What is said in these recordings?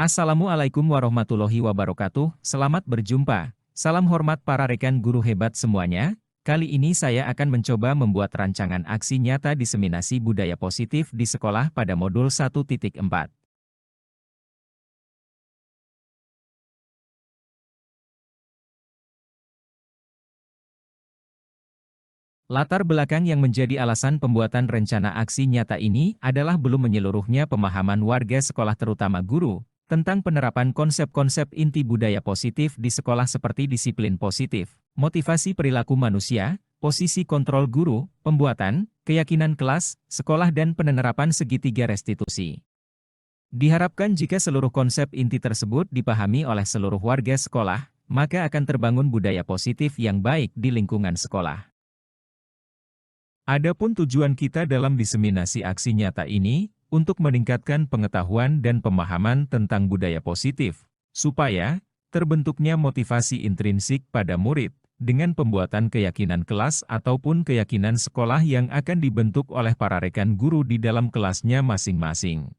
Assalamualaikum warahmatullahi wabarakatuh, selamat berjumpa. Salam hormat para rekan guru hebat semuanya. Kali ini saya akan mencoba membuat rancangan aksi nyata diseminasi budaya positif di sekolah pada modul 1.4. Latar belakang yang menjadi alasan pembuatan rencana aksi nyata ini adalah belum menyeluruhnya pemahaman warga sekolah terutama guru, tentang penerapan konsep-konsep inti budaya positif di sekolah seperti disiplin positif, motivasi perilaku manusia, posisi kontrol guru, pembuatan, keyakinan kelas, sekolah dan penerapan segitiga restitusi. Diharapkan jika seluruh konsep inti tersebut dipahami oleh seluruh warga sekolah, maka akan terbangun budaya positif yang baik di lingkungan sekolah. Adapun tujuan kita dalam diseminasi aksi nyata ini, untuk meningkatkan pengetahuan dan pemahaman tentang budaya positif, supaya terbentuknya motivasi intrinsik pada murid, dengan pembuatan keyakinan kelas ataupun keyakinan sekolah yang akan dibentuk oleh para rekan guru di dalam kelasnya masing-masing.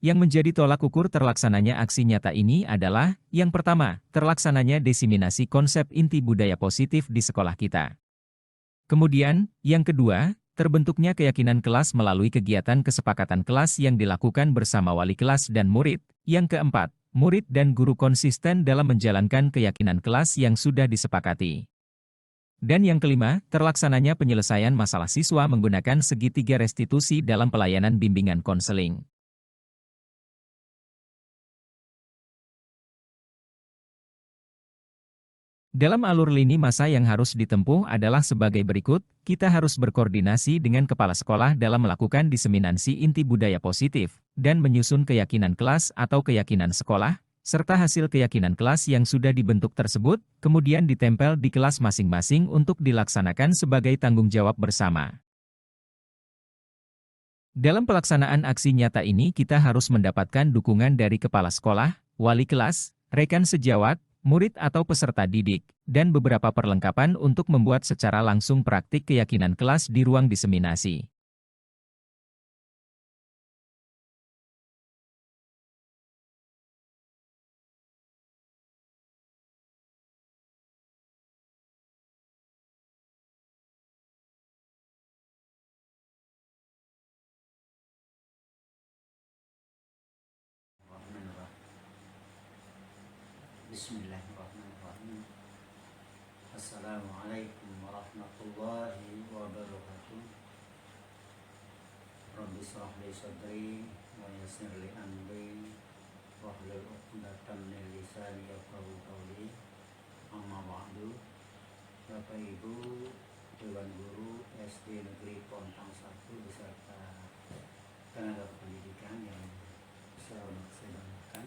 Yang menjadi tolak ukur terlaksananya aksi nyata ini adalah, yang pertama, terlaksananya diseminasi konsep inti budaya positif di sekolah kita. Kemudian, yang kedua, terbentuknya keyakinan kelas melalui kegiatan kesepakatan kelas yang dilakukan bersama wali kelas dan murid. Yang keempat, murid dan guru konsisten dalam menjalankan keyakinan kelas yang sudah disepakati. Dan yang kelima, terlaksananya penyelesaian masalah siswa menggunakan segitiga restitusi dalam pelayanan bimbingan konseling. Dalam alur lini masa yang harus ditempuh adalah sebagai berikut, kita harus berkoordinasi dengan kepala sekolah dalam melakukan diseminasi inti budaya positif, dan menyusun keyakinan kelas atau keyakinan sekolah, serta hasil keyakinan kelas yang sudah dibentuk tersebut, kemudian ditempel di kelas masing-masing untuk dilaksanakan sebagai tanggung jawab bersama. Dalam pelaksanaan aksi nyata ini kita harus mendapatkan dukungan dari kepala sekolah, wali kelas, rekan sejawat, murid atau peserta didik, dan beberapa perlengkapan untuk membuat secara langsung praktik keyakinan kelas di ruang diseminasi. Bismillahirrahmanirrahim. Assalamualaikum warahmatullahi wabarakatuh. Rabbi shrah li sadri wa yassir li amri wahlul 'uqdatam min lisani yafqahu qawli. Amma ba'du. Bapak Ibu Dewan Guru SD Negeri Pontang 1 beserta tenaga pendidikan yang saya banggakan.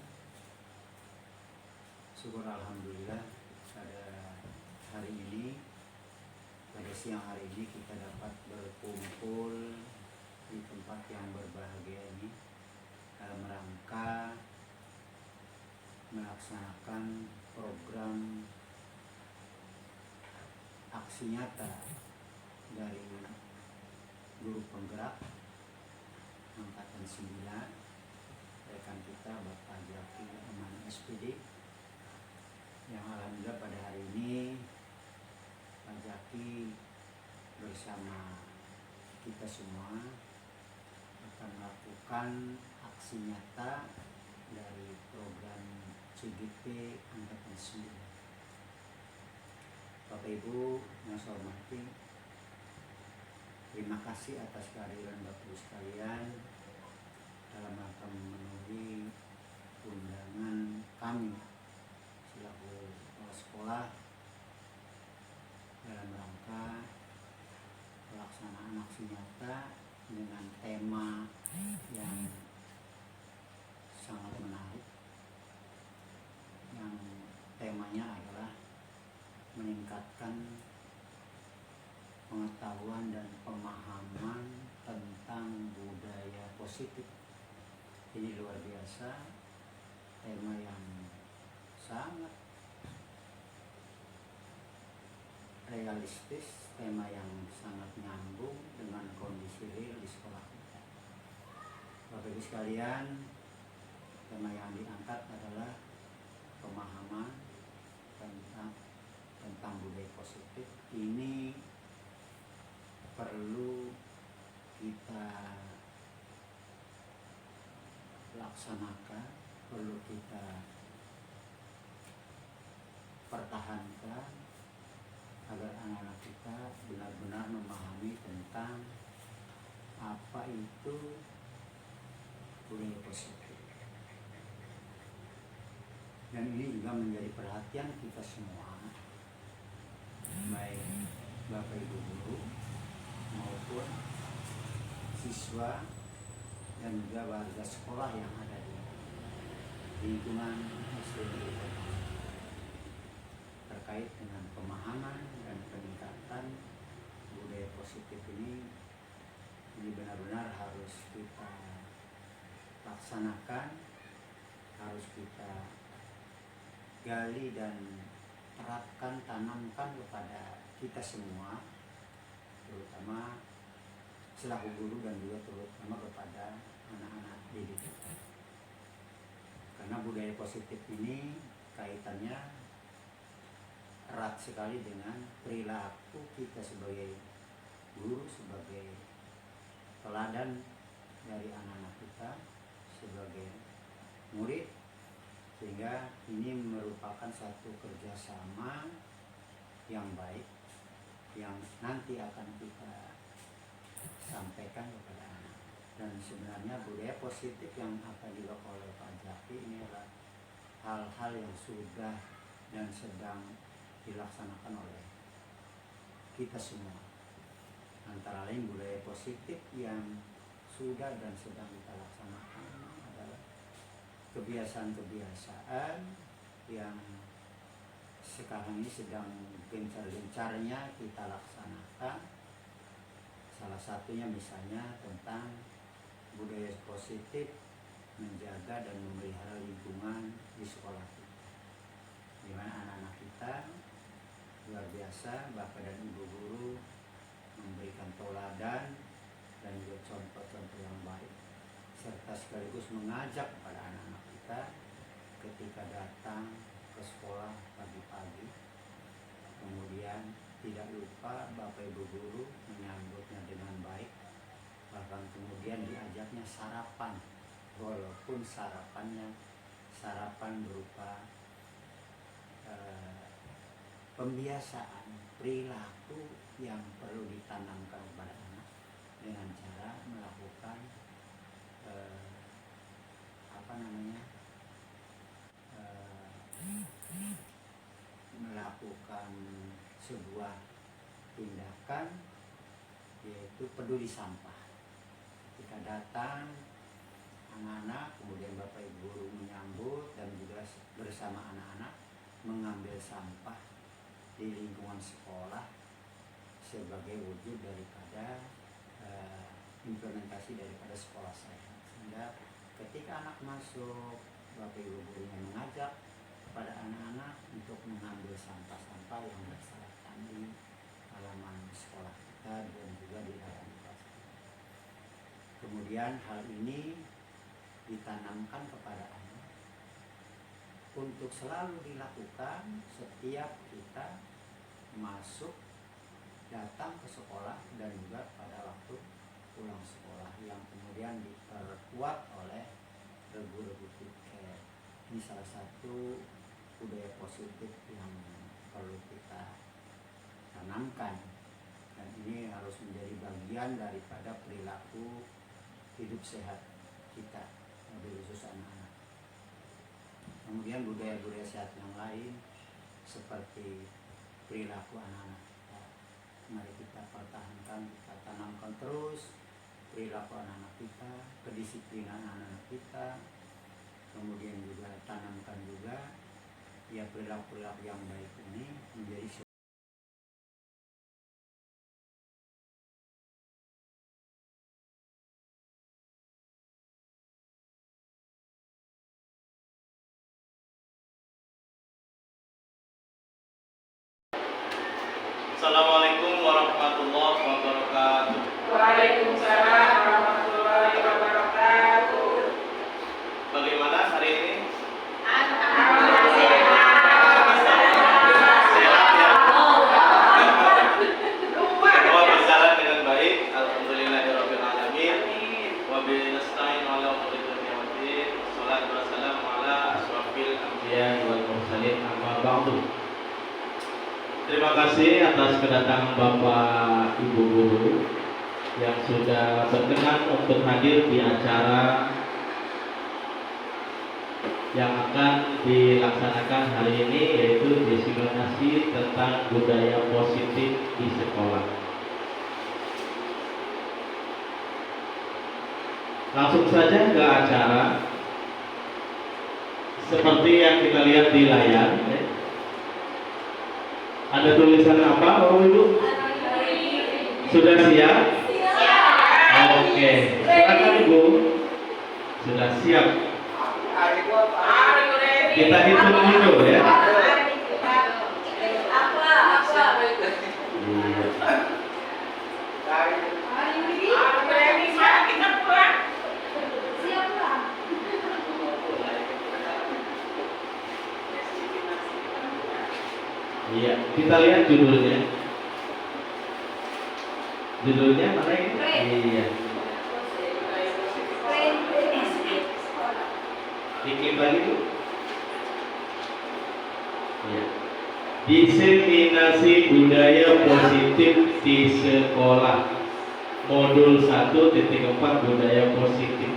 Syukur alhamdulillah pada hari ini, pada siang hari ini kita dapat berkumpul di tempat yang berbahagia ini dalam rangka melaksanakan program aksi nyata dari guru penggerak angkatan 9 rekan kita Bapak Jaki Aman SPD, yang alhamdulillah pada hari ini Pak Jaki bersama kita semua akan melakukan aksi nyata dari program CGP Angkatan 9. Bapak Ibu yang saya hormati, terima kasih atas kehadiran Bapak Ibu sekalian dalam rangka memenuhi undangan kami selaku kepala sekolah dalam rangka pelaksanaan aksi nyata dengan tema yang sangat menarik, yang temanya adalah meningkatkan pengetahuan dan pemahaman tentang budaya positif. Ini luar biasa, tema yang sangat realistis, tema yang sangat nyambung dengan kondisi real di sekolah kita. Bapak Ibu sekalian, Tema yang diangkat adalah pemahaman tentang budaya positif. Ini perlu kita laksanakan, perlu kita pertahankan agar anak-anak kita benar-benar memahami tentang apa itu budaya positif. Dan ini juga menjadi perhatian kita semua, baik Bapak Ibu guru maupun siswa dan juga warga sekolah yang ada di lingkungan SD terkait dengan pemahaman dan peningkatan budaya positif ini benar-benar harus kita laksanakan, harus kita gali dan terapkan, tanamkan kepada kita semua, terutama selaku guru dan juga terutama kepada anak-anak didik kita. Karena budaya positif ini kaitannya erat sekali dengan perilaku kita sebagai guru, sebagai teladan dari anak-anak kita, sebagai murid, sehingga ini merupakan satu kerjasama yang baik yang nanti akan kita sampaikan kepada anak. Dan sebenarnya budaya positif yang akan dilakukan oleh Pak Jaki ini adalah hal-hal yang sudah dan sedang dilaksanakan oleh kita semua. Antara lain budaya positif yang sudah dan sedang kita laksanakan adalah kebiasaan-kebiasaan yang sekarang ini sedang gencar-gencarnya kita laksanakan. Salah satunya misalnya tentang budaya positif menjaga dan memelihara lingkungan di sekolah kita, di mana anak-anak kita luar biasa, Bapak dan Ibu guru memberikan teladan dan juga contoh-contoh yang baik, serta sekaligus mengajak kepada anak-anak kita ketika datang ke sekolah pagi-pagi. Kemudian tidak lupa Bapak Ibu guru menyambutnya dengan baik, bahkan kemudian diajaknya sarapan, walaupun sarapan berupa pembiasaan perilaku yang perlu ditanamkan kepada anak dengan cara melakukan melakukan sebuah tindakan, yaitu peduli sampah. Ketika datang anak-anak, kemudian Bapak Ibu guru menyambut dan juga bersama anak-anak mengambil sampah di lingkungan sekolah sebagai wujud daripada implementasi daripada sekolah saya. Sehingga ketika anak masuk, Bapak Ibu gurunya mengajak kepada anak-anak untuk mengambil sampah-sampah yang berserakan di halaman sekolah kita dan juga di halaman kelas kita. Kemudian hal ini ditanamkan kepada anak untuk selalu dilakukan setiap kita masuk, datang ke sekolah dan juga pada waktu pulang sekolah, yang kemudian diperkuat oleh regu-regu tiket. Ini salah satu budaya positif yang perlu kita tanamkan, dan ini harus menjadi bagian daripada perilaku hidup sehat kita, lebih khusus anak-anak. Kemudian budaya-budaya sehat yang lain seperti perilaku anak-anak kita, mari kita pertahankan, kita tanamkan terus perilaku anak-anak kita, kedisiplinan anak-anak kita. Kemudian juga tanamkan juga ya perilaku-perilaku yang baik ini menjadi Assalamualaikum warahmatullahi wabarakatuh. Waalaikumsalam warahmatullahi wabarakatuh. Bagaimana hari ba'du. Terima kasih atas kedatangan Bapak Ibu Guru yang sudah berkenan untuk hadir di acara yang akan dilaksanakan hari ini, yaitu diseminasi tentang budaya positif di sekolah. Langsung saja ke acara. Seperti yang kita lihat di layar, ada tulisan apa, Bapak Ibu? Sudah siap? Oke, silakan Ibu. Sudah siap. Kita hitung dulu ya. Iya, kita lihat judulnya. Judulnya mana ini? Iya. Dikit lagi tuh. Iya. Diseminasi budaya positif di sekolah. Modul 1.4 budaya positif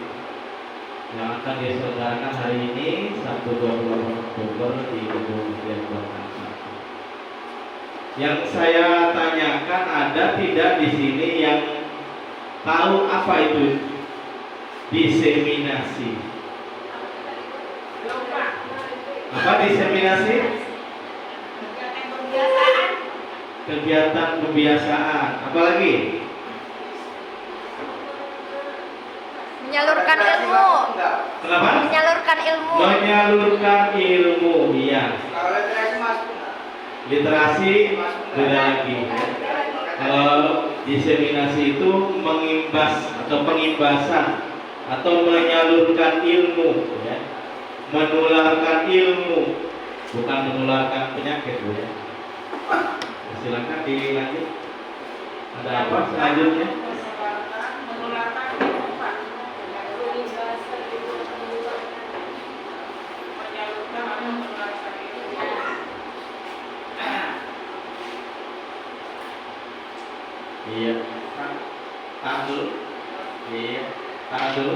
yang akan diselenggarakan hari ini Sabtu 28 Oktober di Gedung Denpasar. Yang saya tanyakan, ada tidak di sini yang tahu apa itu diseminasi? Apa diseminasi? Kegiatan pembiasaan. Apa lagi? Menyalurkan ilmu. Kenapa? Menyalurkan ilmu. Menyalurkan ilmu, iya. Literasi beda lagi. Kalau diseminasi itu mengimbas atau pengimbasan atau menyalurkan ilmu, ya. Menularkan ilmu, bukan menularkan penyakit, ya. Silakan dilanjut. Ada apa selanjutnya? Iya, tahan dulu. Iya, tahan dulu.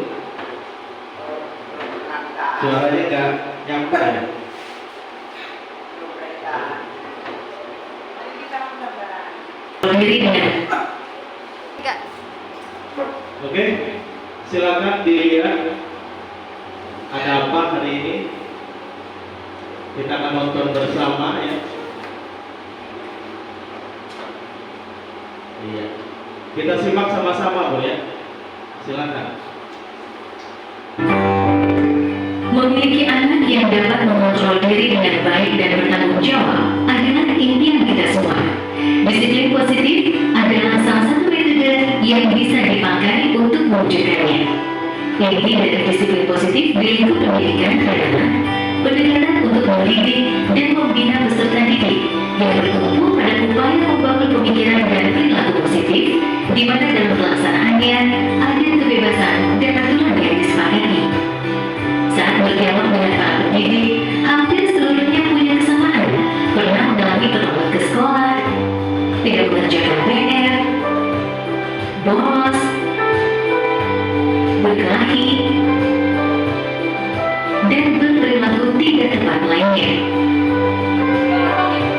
Suaranya nggak nyampe ya. Enggak. Oke, silakan dilihat ada apa hari ini. Kita akan nonton bersama ya. Iya. Kita simak sama-sama, Bu ya. Silakan. Memiliki anak yang dapat mengontrol diri dengan baik dan bertanggung jawab adalah impian kita semua. Disiplin positif adalah salah satu metode yang bisa dipakai untuk mewujudkannya. Inti dari disiplin positif di lingkup pendidikan adalah pendekatan untuk mendidik dan membina peserta didik yang bertumpu pada upaya membangun pemikiran dan perilaku positif, di mana dalam pelaksanaannya ada kebebasan dan aturan yang disepakati. Saat berdialog dengan para pendidik, hampir seluruhnya punya kesamaan, pernah mengalami terlambat ke sekolah, tidak mengerjakan PR, bolos, berkelahi, dan berperilaku tidak tepat lainnya.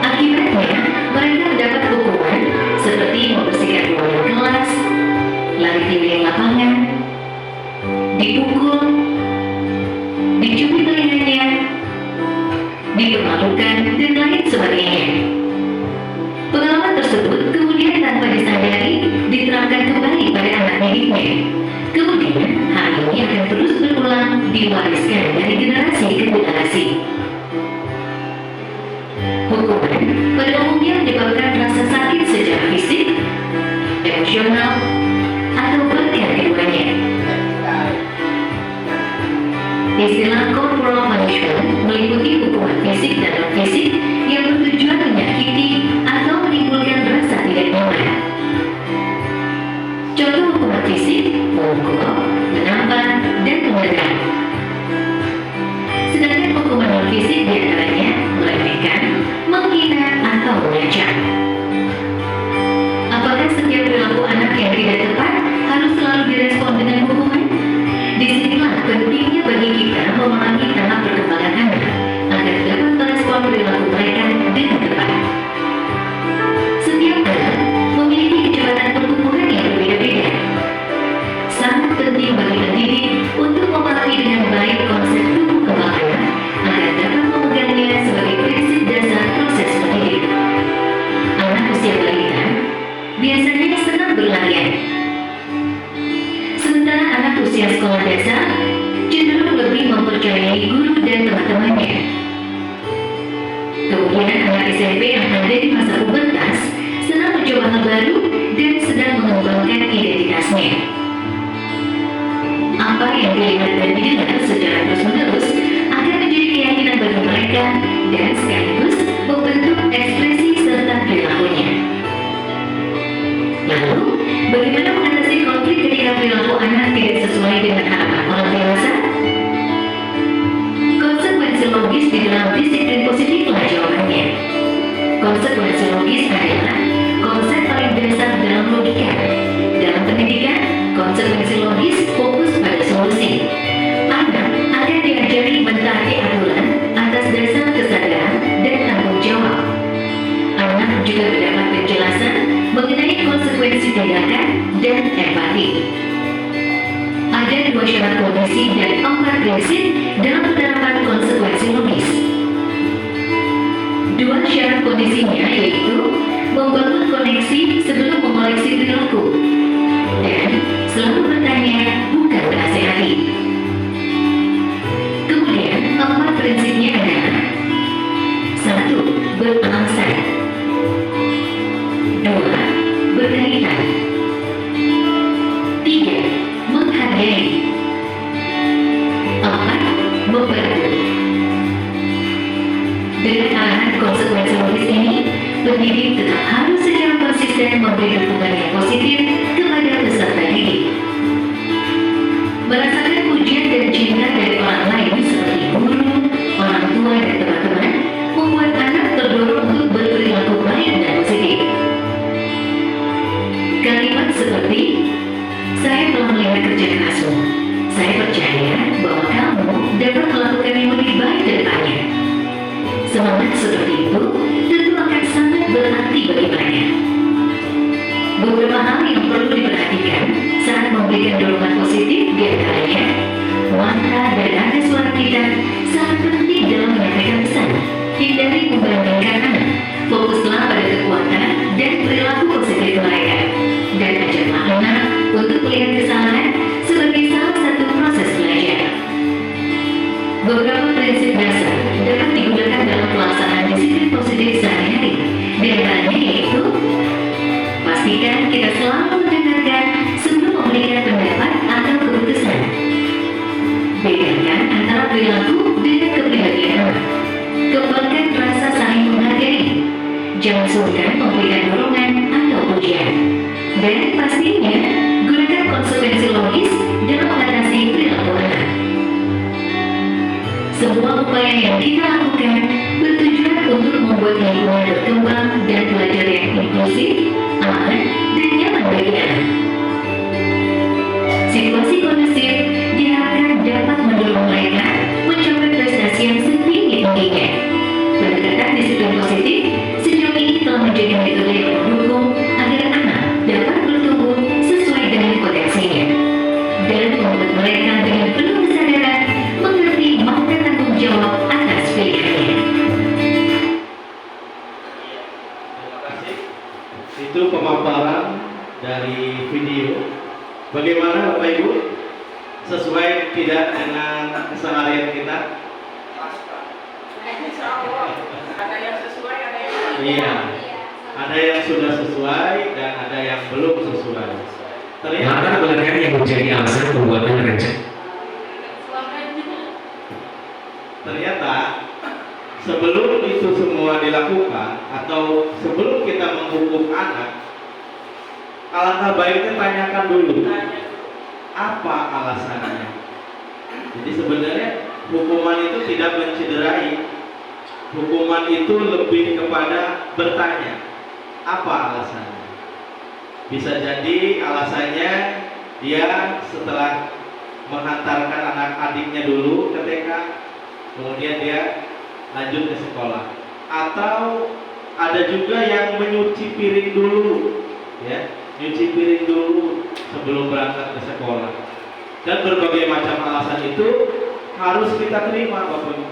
Akibatnya, mereka mendapat hukuman seperti membersihkan ruangan kelas, lari keliling lapangan, dipukul, dicubit telinganya, dipermalukan, dan lain sebagainya. Pengalaman tersebut kemudian tanpa disadari diterapkan kembali pada anak didiknya. Kemudian hal ini akan terus berulang, diwariskan dari generasi ke generasi. Hukuman pada umumnya menyebabkan rasa sakit secara fisik, emosional, atau bahkan keduanya. Istilah corporal punishment meliputi hukuman fisik dan non-fisik yang bertujuan menyakiti atau menimbulkan rasa tidak nyaman. Contoh hukuman fisik, memukul, menampar, dan menendang. Sedangkan hukuman non-fisik diantaranya meremehkan, dan sedang mengembangkan identitasnya. Apa yang dilihat dan didengar secara terus-menerus akan menjadi keyakinan bagi mereka dan sekaligus membentuk ekspresi serta perilakunya. Lalu, bagaimana mengatasi konflik ketika perilaku anak tidak sesuai dengan harapan orang dewasa? Konsekuensi logis di dalam disiplin positiflah jawabannya. Konsekuensi logis adalah konsep paling dasar dalam logika. Dalam pendidikan, konsekuensi logis fokus pada solusi. Anak akan diajari mentaati aturan atas dasar kesadaran dan tanggung jawab. Anak juga mendapat penjelasan mengenai konsekuensi tindakan dan empati. Ada 2 syarat kondisi dan 4 prinsip dalam penerapan konsekuensi logis. 2 syarat kondisinya yaitu membangun koneksi sebelum mengoleksi perilaku dan selalu bertanya bukan menasehati. Kemudian 4 prinsipnya adalah 1. Beralasan, 2. Berkaitan, 3. Menghargai, 4. Membantu. Dengan arahan konsekuensi logis ini, pendidik tetap harus secara konsisten memberi dukungan yang positif kepada peserta didik. Merasakan pujian dan cinta dari orang lain seperti guru, orang tua, dan teman-teman membuat anak terdorong untuk berperilaku baik dan positif. Kalimat seperti, saya telah melihat kerja kerasmu. Saya percaya bahwa kamu dapat melakukan yang lebih baik ke depannya. Semangat seperti itu tentu akan sangat berarti bagi mereka. Beberapa hal yang perlu diperhatikan saat memberikan dorongan positif diantaranya mantra dan nada suara kita sangat penting dalam menyampaikan pesan. Hindari membandingkan anak, fokuslah pada kekuatan dan perilaku positif mereka, dan ajarlah anak untuk melihat kesalahan sebagai salah satu proses belajar. Beberapa prinsip dasar dapat digunakan dalam pelaksanaan disiplin positif sehari-hari. Di antaranya yaitu pastikan kita selalu mendengarkan sebelum memberikan pendapat atau keputusan. Bedakan antara perilaku dengan kepribadian anak. Kembangkan rasa saling menghargai. Jangan sungkan memberikan dorongan atau pujian. Dan pastinya gunakan konsekuensi logis dalam mengatasi perilaku anak. Semua upaya yang kita lakukan bertujuan untuk membuat lingkungan berkembang dan belajar yang inklusif, aman, dan nyaman bagi anak. Situasi kondusif diharapkan dapat mendorong mereka mencapai prestasi yang setinggi-tingginya. Pendekatan disiplin positif sejauh ini telah menjadi metode yang mendukung agar anak dapat bertumbuh sesuai dengan potensinya dan membuat mereka dengan penuh kesadaran mengerti makna tanggung jawab atas pilihannya. Terima kasih. Itu pemaparan dari video. Bagaimana Bapak Ibu? Sesuai tidak dengan keseharian kita? Ada yang sesuai, ada yang tidak. Iya. Ada yang sudah sesuai dan ada yang belum sesuai. Latar belakang yang menjadi alasan pembuatan rencana. Ternyata sebelum itu semua dilakukan atau sebelum kita menghukum anak, alangkah baiknya tanyakan dulu apa alasannya. Jadi sebenarnya hukuman itu tidak mencederai. Hukuman itu lebih kepada bertanya apa alasannya. Bisa jadi alasannya dia setelah menghantarkan anak adiknya dulu ke TK, kemudian dia lanjut ke sekolah. Atau ada juga yang menyuci piring dulu, ya, nyuci piring dulu sebelum berangkat ke sekolah. Dan berbagai macam alasan itu harus kita terima, Bapak Ibu,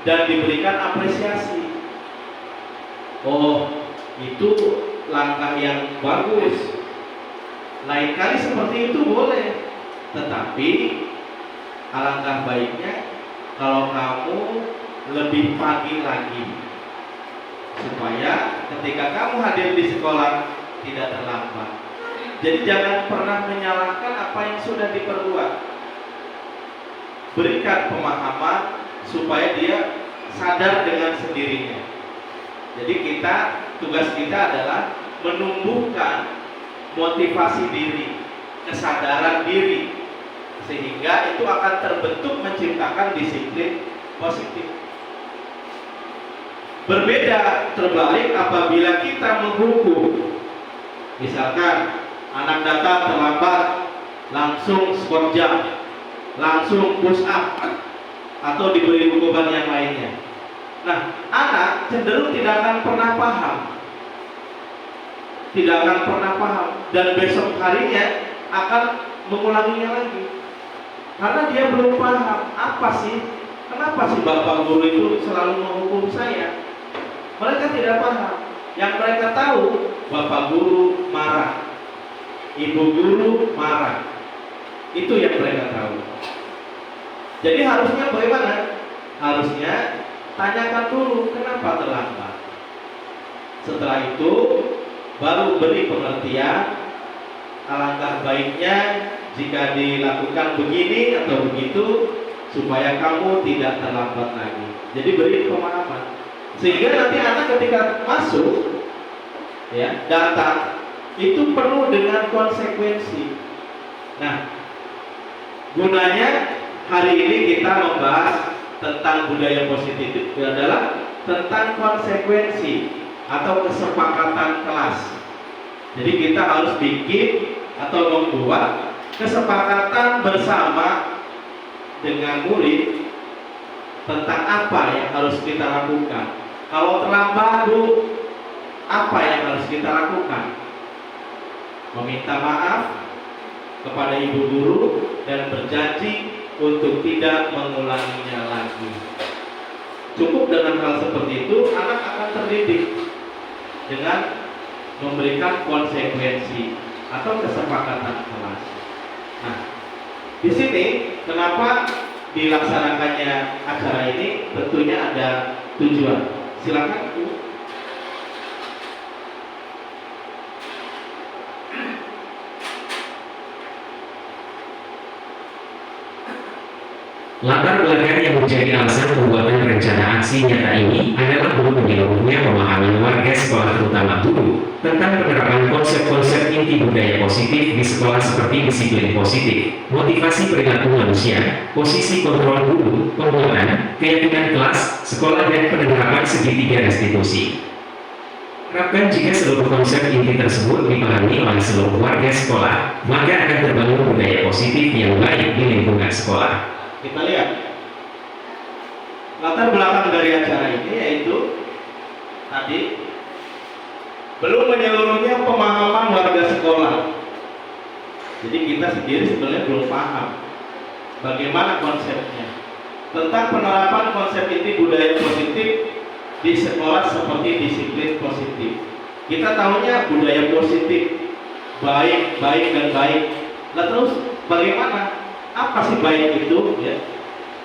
dan diberikan apresiasi. Oh, itu langkah yang bagus. Lain kali seperti itu boleh, tetapi alangkah baiknya kalau kamu lebih pagi lagi, supaya ketika kamu hadir di sekolah tidak terlambat. Jadi jangan pernah menyalahkan apa yang sudah diperbuat. Berikan pemahaman supaya dia sadar dengan sendirinya. Jadi tugas kita adalah menumbuhkan motivasi diri, kesadaran diri, sehingga itu akan terbentuk menciptakan disiplin positif. Berbeda terbalik apabila kita menghukum. Misalkan anak datang terlambat, langsung squat jump, langsung push up, atau diberi hukuman yang lainnya. Nah, anak cenderung tidak akan pernah paham, dan besok harinya akan mengulanginya lagi, karena dia belum paham kenapa sih bapak guru itu selalu menghukum saya. Mereka tidak paham. Yang mereka tahu, bapak guru marah, ibu guru marah, itu yang mereka tahu. Jadi harusnya bagaimana? Harusnya tanyakan dulu kenapa terlambat. Setelah itu baru beri pengertian. Alangkah baiknya jika dilakukan begini atau begitu supaya kamu tidak terlambat lagi. Jadi beri pemahaman sehingga nanti anak ketika masuk, ya, datang itu penuh dengan konsekuensi. Nah, gunanya hari ini kita membahas tentang budaya positif adalah tentang konsekuensi atau kesepakatan kelas. Jadi kita harus bikin atau membuat kesepakatan bersama dengan murid tentang apa yang harus kita lakukan. Kalau terlambat, Bu, apa yang harus kita lakukan? Meminta maaf kepada ibu guru dan berjanji untuk tidak mengulanginya lagi. Cukup dengan hal seperti itu, anak akan terdidik dengan memberikan konsekuensi atau kesepakatan kelas. Nah, di sini kenapa dilaksanakannya acara ini? Tentunya ada tujuan. Silakan, Bu. Latar belakang yang menjadi alasan pembuatan rencana aksi nyata ini adalah belum menyeluruhnya pemahaman warga sekolah terutama guru tentang penerapan konsep-konsep inti budaya positif di sekolah seperti disiplin positif, motivasi perilaku manusia, posisi kontrol guru, penguatan, keyakinan kelas, sekolah dan penerapan segitiga restitusi. Harapkan jika seluruh konsep inti tersebut dipahami oleh seluruh warga sekolah, maka akan terbangun budaya positif yang baik di lingkungan sekolah. Kita lihat latar belakang dari acara ini, yaitu tadi belum menyeluruhnya pemahaman warga sekolah. Jadi kita sendiri sebenarnya belum paham bagaimana konsepnya tentang penerapan konsep inti budaya positif di sekolah seperti disiplin positif. Kita tahunya budaya positif, baik dan baik. Nah, terus bagaimana? Apa sih baik itu? Ya,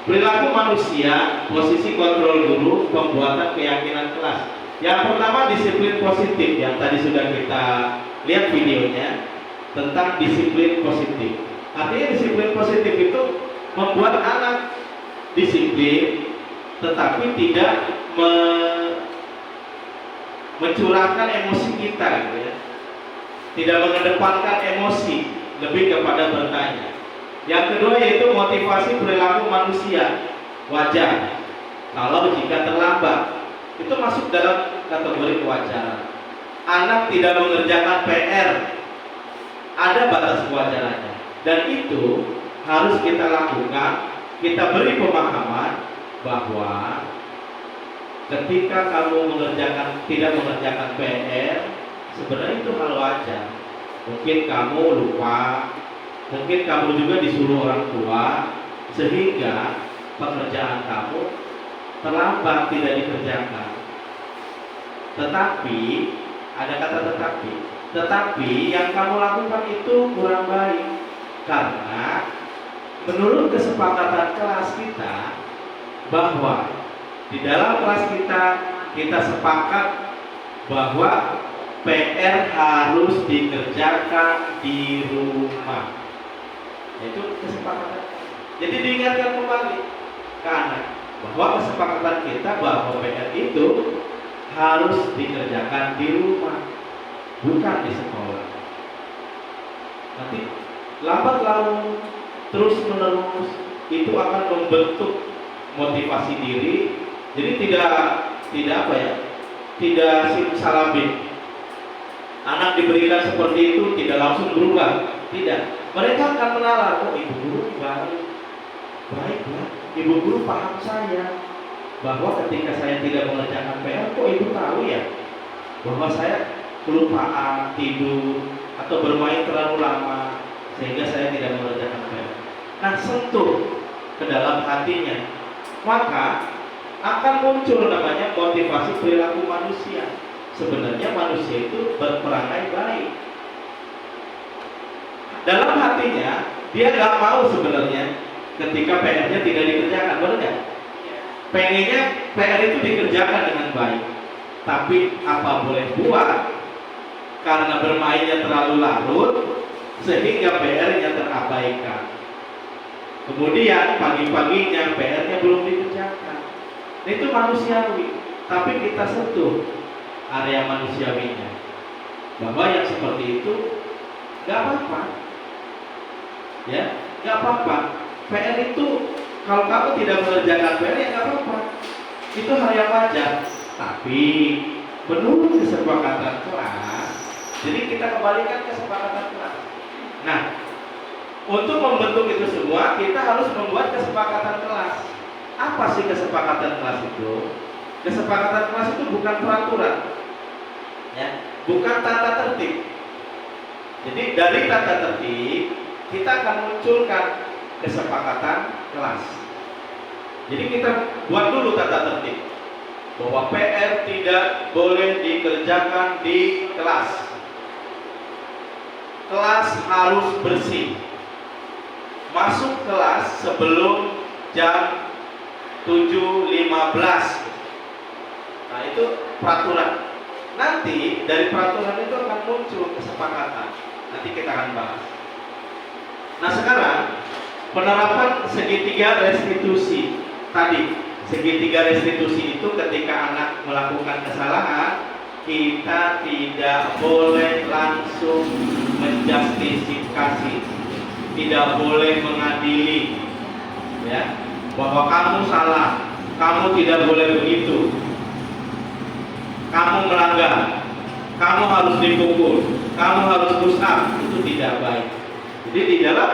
perilaku manusia, posisi kontrol guru, pembuatan keyakinan kelas. Yang pertama disiplin positif, yang tadi sudah kita lihat videonya tentang disiplin positif. Artinya disiplin positif itu membuat anak disiplin, tetapi tidak mencurahkan emosi kita, gitu ya. Tidak mengedepankan emosi, lebih kepada bertanya. Yang kedua yaitu motivasi perilaku manusia. Wajar kalau jika terlambat, itu masuk dalam kategori kewajaran. Anak tidak mengerjakan PR, ada batas kewajarannya, dan itu harus kita lakukan. Kita beri pemahaman bahwa ketika kamu tidak mengerjakan PR, sebenarnya itu hal wajar. Mungkin kamu lupa, mungkin kamu juga disuruh orang tua, sehingga pekerjaan kamu terlambat, tidak dikerjakan. Tetapi, ada kata tetapi yang kamu lakukan itu kurang baik, karena menurut kesepakatan kelas kita bahwa di dalam kelas kita sepakat bahwa PR harus dikerjakan di rumah. Itu kesepakatan. Jadi diingatkan kembali ke anak bahwa kesepakatan kita bahwa PR itu harus dikerjakan di rumah, bukan di sekolah. Nanti lambat laun terus menerus itu akan membentuk motivasi diri. Jadi tidak apa ya, tidak simsalabim. Anak diberikan seperti itu tidak langsung berubah, tidak. Mereka akan menalar, oh ibu guru baik ya, ibu guru paham saya bahwa ketika saya tidak mengerjakan PR, kok ibu tahu ya bahwa saya kelupaan, tidur, atau bermain terlalu lama sehingga saya tidak mengerjakan PR. Nah, sentuh ke dalam hatinya, maka akan muncul namanya motivasi perilaku manusia. Sebenarnya manusia itu berperangai baik. Dalam hatinya dia nggak mau sebenarnya ketika PR-nya tidak dikerjakan, benar nggak? Pengennya PR itu dikerjakan dengan baik, tapi apa boleh buat, karena bermainnya terlalu larut sehingga PR-nya terabaikan. Kemudian pagi-paginya PR-nya belum dikerjakan. Itu manusiawi, tapi kita sentuh area manusiawinya bahwa yang seperti itu nggak apa-apa, ya nggak apa-apa. PR itu kalau kamu tidak mengerjakan PR ya nggak apa-apa, itu hal yang wajar. Tapi menurut kesepakatan kelas, jadi kita kembalikan kesepakatan kelas. Nah, untuk membentuk itu semua kita harus membuat kesepakatan kelas. Apa sih kesepakatan kelas itu? Kesepakatan kelas itu bukan peraturan, ya, bukan tata tertib. Jadi dari tata tertib kita akan munculkan kesepakatan kelas. Jadi kita buat dulu tata tertib bahwa PR tidak boleh dikerjakan di kelas. Kelas harus bersih. Masuk kelas sebelum jam 7.15. Nah, itu peraturan. Nanti dari peraturan itu akan muncul kesepakatan. Nanti kita akan bahas. Nah, sekarang penerapan segitiga restitusi. Tadi segitiga restitusi itu ketika anak melakukan kesalahan, kita tidak boleh langsung menjustifikasi, tidak boleh mengadili, ya, bahwa kamu salah, kamu tidak boleh begitu, kamu melanggar, kamu harus dipukul, kamu harus push up. Itu tidak baik. Jadi di dalam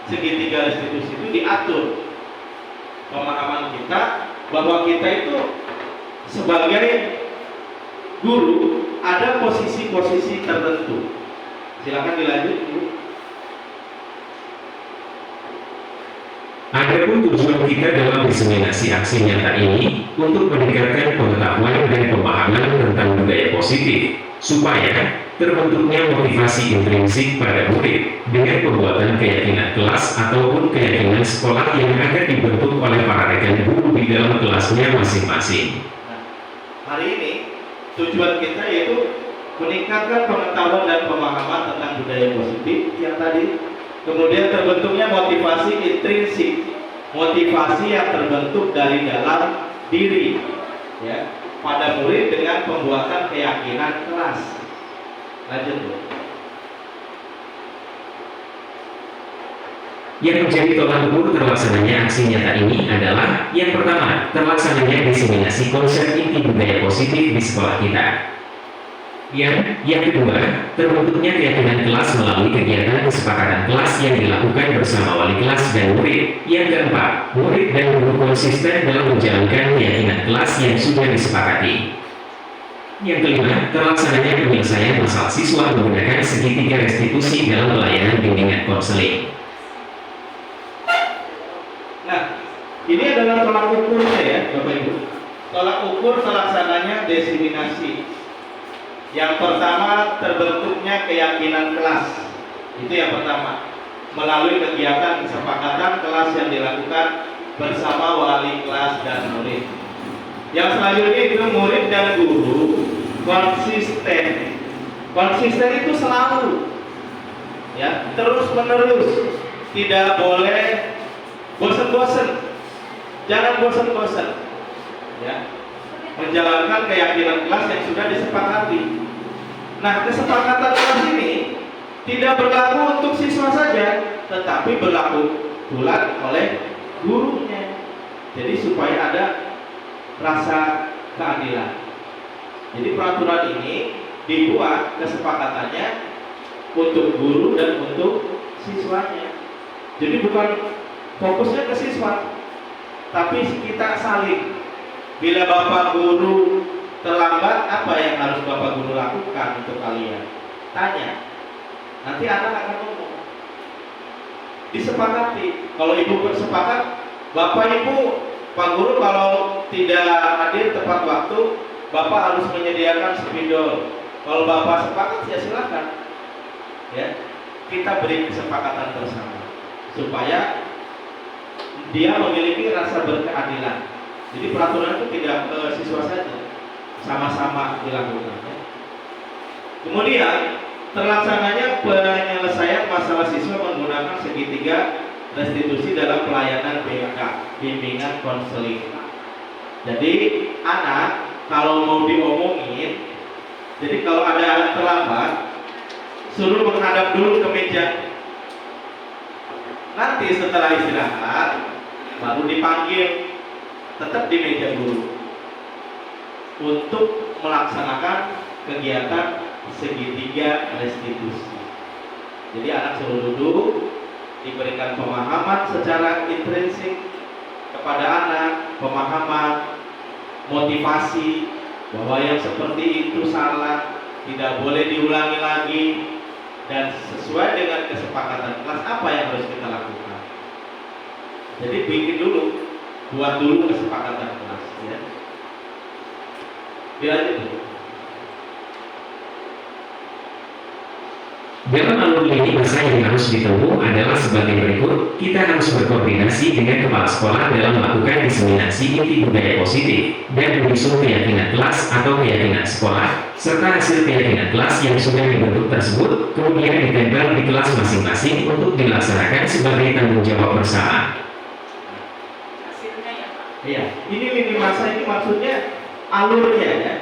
segitiga restitusi itu diatur pemahaman kita bahwa kita itu sebagai guru ada posisi-posisi tertentu. Silakan dilanjut, Bu. Adapun tujuan kita dalam diseminasi aksi nyata ini untuk meningkatkan pengetahuan dan pemahaman tentang budaya positif, supaya terbentuknya motivasi intrinsik pada murid dengan pembuatan keyakinan kelas ataupun keyakinan sekolah yang akan dibentuk oleh para rekan guru di dalam kelasnya masing-masing. Nah, hari ini tujuan kita yaitu meningkatkan pengetahuan dan pemahaman tentang budaya positif yang tadi. Kemudian terbentuknya motivasi intrinsik, motivasi yang terbentuk dari dalam diri, ya, pada murid dengan pembuatan keyakinan kelas. Lanjut, Bu. Yang menjadi tolak ukur terlaksananya aksi nyata ini adalah yang pertama, terlaksananya diseminasi konsep inti budaya positif di sekolah kita. Yang kedua, terbentuknya keyakinan kelas melalui kegiatan kesepakatan kelas yang dilakukan bersama wali kelas dan murid. Yang keempat, murid dan guru konsisten dalam menjalankan keyakinan kelas yang sudah disepakati. Yang kelima, terlaksananya penyelesaian masalah siswa menggunakan segitiga restitusi dalam pelayanan bimbingan konseling. Nah, ini adalah tolak ukurnya ya, Bapak Ibu. Tolak ukur terlaksananya diseminasi. Yang pertama, terbentuknya keyakinan kelas. Itu yang pertama, melalui kegiatan kesepakatan kelas yang dilakukan bersama wali kelas dan murid. Yang selanjutnya itu murid dan guru konsisten Konsisten itu selalu, ya, terus menerus, tidak boleh bosan-bosan, jangan bosan-bosan, ya, menjalankan keyakinan kelas yang sudah disepakati. Nah, kesepakatan kelas ini tidak berlaku untuk siswa saja, tetapi berlaku pula oleh gurunya. Jadi supaya ada rasa keadilan. Jadi peraturan ini dibuat kesepakatannya untuk guru dan untuk siswanya. Jadi bukan fokusnya ke siswa, tapi kita saling. Bila bapak guru terlambat, apa yang harus bapak guru lakukan untuk kalian? Tanya. Nanti anak akan ngomong. Disepakati. Kalau ibu bersepakat, bapak ibu, pak guru kalau tidak hadir tepat waktu, bapak harus menyediakan spidol. Kalau bapak sepakat, ya silakan. Ya, kita beri kesepakatan bersama supaya dia memiliki rasa berkeadilan. Jadi peraturan itu tidak siswa saja, sama-sama dilakukan. Ya. Kemudian terlaksananya penyelesaian masalah siswa menggunakan segitiga restitusi dalam pelayanan BK, bimbingan konseling. Jadi anak kalau mau diomongin, jadi kalau ada anak terlambat, suruh menghadap dulu ke meja. Nanti setelah istirahat, baru dipanggil, tetap di meja dulu untuk melaksanakan kegiatan segitiga restitusi. Jadi anak suruh duduk, diberikan pemahaman secara intrinsik kepada anak, pemahaman, motivasi bahwa yang seperti itu salah, tidak boleh diulangi lagi, dan sesuai dengan kesepakatan kelas apa yang harus kita lakukan. Jadi bikin dulu, buat dulu kesepakatan kelas, ya. Dilanjut dulu. Dalam alur lini masa yang harus ditempuh adalah sebagai berikut. Kita harus berkoordinasi dengan kepala sekolah dalam melakukan diseminasi inti budaya positif dan menyusun keyakinan kelas atau keyakinan sekolah, serta hasil keyakinan kelas yang sudah dibentuk tersebut, kemudian ditempel di kelas masing-masing untuk dilaksanakan sebagai tanggung jawab bersama. Hasilnya ya Pak. Iya, ini lini masa ini maksudnya alurnya, ya.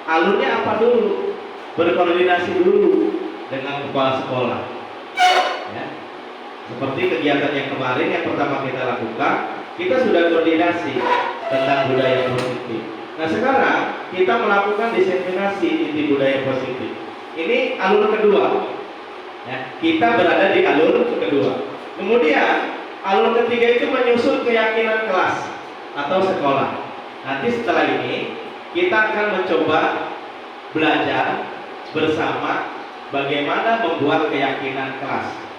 Alurnya apa dulu? Berkoordinasi dulu dengan kepala sekolah, ya. Seperti kegiatan yang kemarin yang pertama kita lakukan, kita sudah koordinasi tentang budaya positif. Nah sekarang kita melakukan diseminasi inti budaya positif. Ini alur kedua, ya. Kita berada di alur kedua. Kemudian alur ketiga itu menyusun keyakinan kelas atau sekolah. Nanti setelah ini kita akan mencoba belajar bersama bagaimana membuat keyakinan kelas.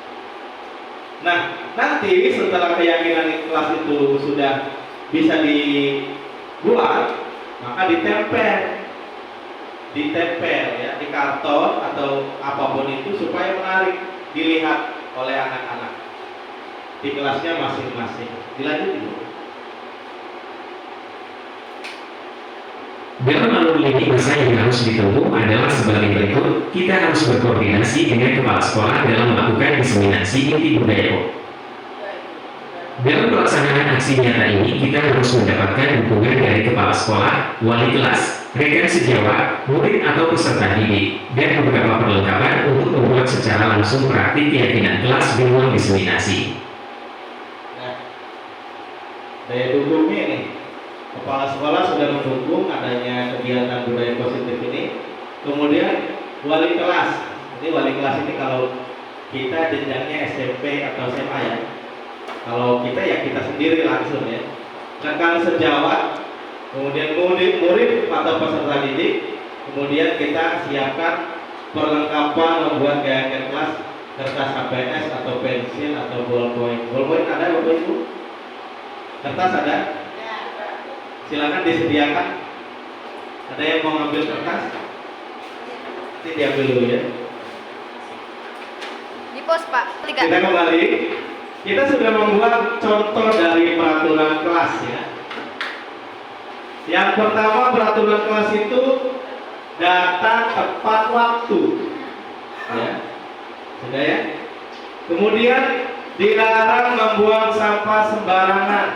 Nah, nanti setelah keyakinan kelas itu sudah bisa dibuat, maka ditempel ya di karton atau apapun itu supaya menarik dilihat oleh anak-anak di kelasnya masing-masing. Dilanjut dulu. Dalam alur lini masa yang harus ditempuh adalah sebagai berikut. Kita harus berkoordinasi dengan kepala sekolah dalam melakukan diseminasi inti budaya. Dalam pelaksanaan aksi nyata ini, kita harus mendapatkan dukungan dari kepala sekolah, wali kelas, rekan sejawat, murid atau peserta didik, dan beberapa perlengkapan untuk membuat secara langsung praktik keyakinan kelas di ruang diseminasi. Nah, daya dukungnya nih. Kepala sekolah sudah mendukung adanya kegiatan budaya positif ini. Kemudian wali kelas. Jadi wali kelas ini kalau kita jenjangnya SMP atau SMA ya. Kalau kita ya kita sendiri langsung ya. Rekan sejawat, kemudian murid atau peserta didik. Kemudian kita siapkan perlengkapan membuat keyakinan kelas, kertas HPS atau pensil atau ballpoint. Ballpoint ada Bapak Ibu? Kertas ada? Silakan disediakan. Ada yang mau ngambil kertas? Ini diambil dulu ya. Di pos Pak. Kita kembali. Kita sudah membuat contoh dari peraturan kelas ya. Yang pertama peraturan kelas itu datang tepat waktu. Ya, sudah ya. Kemudian dilarang membuang sampah sembarangan.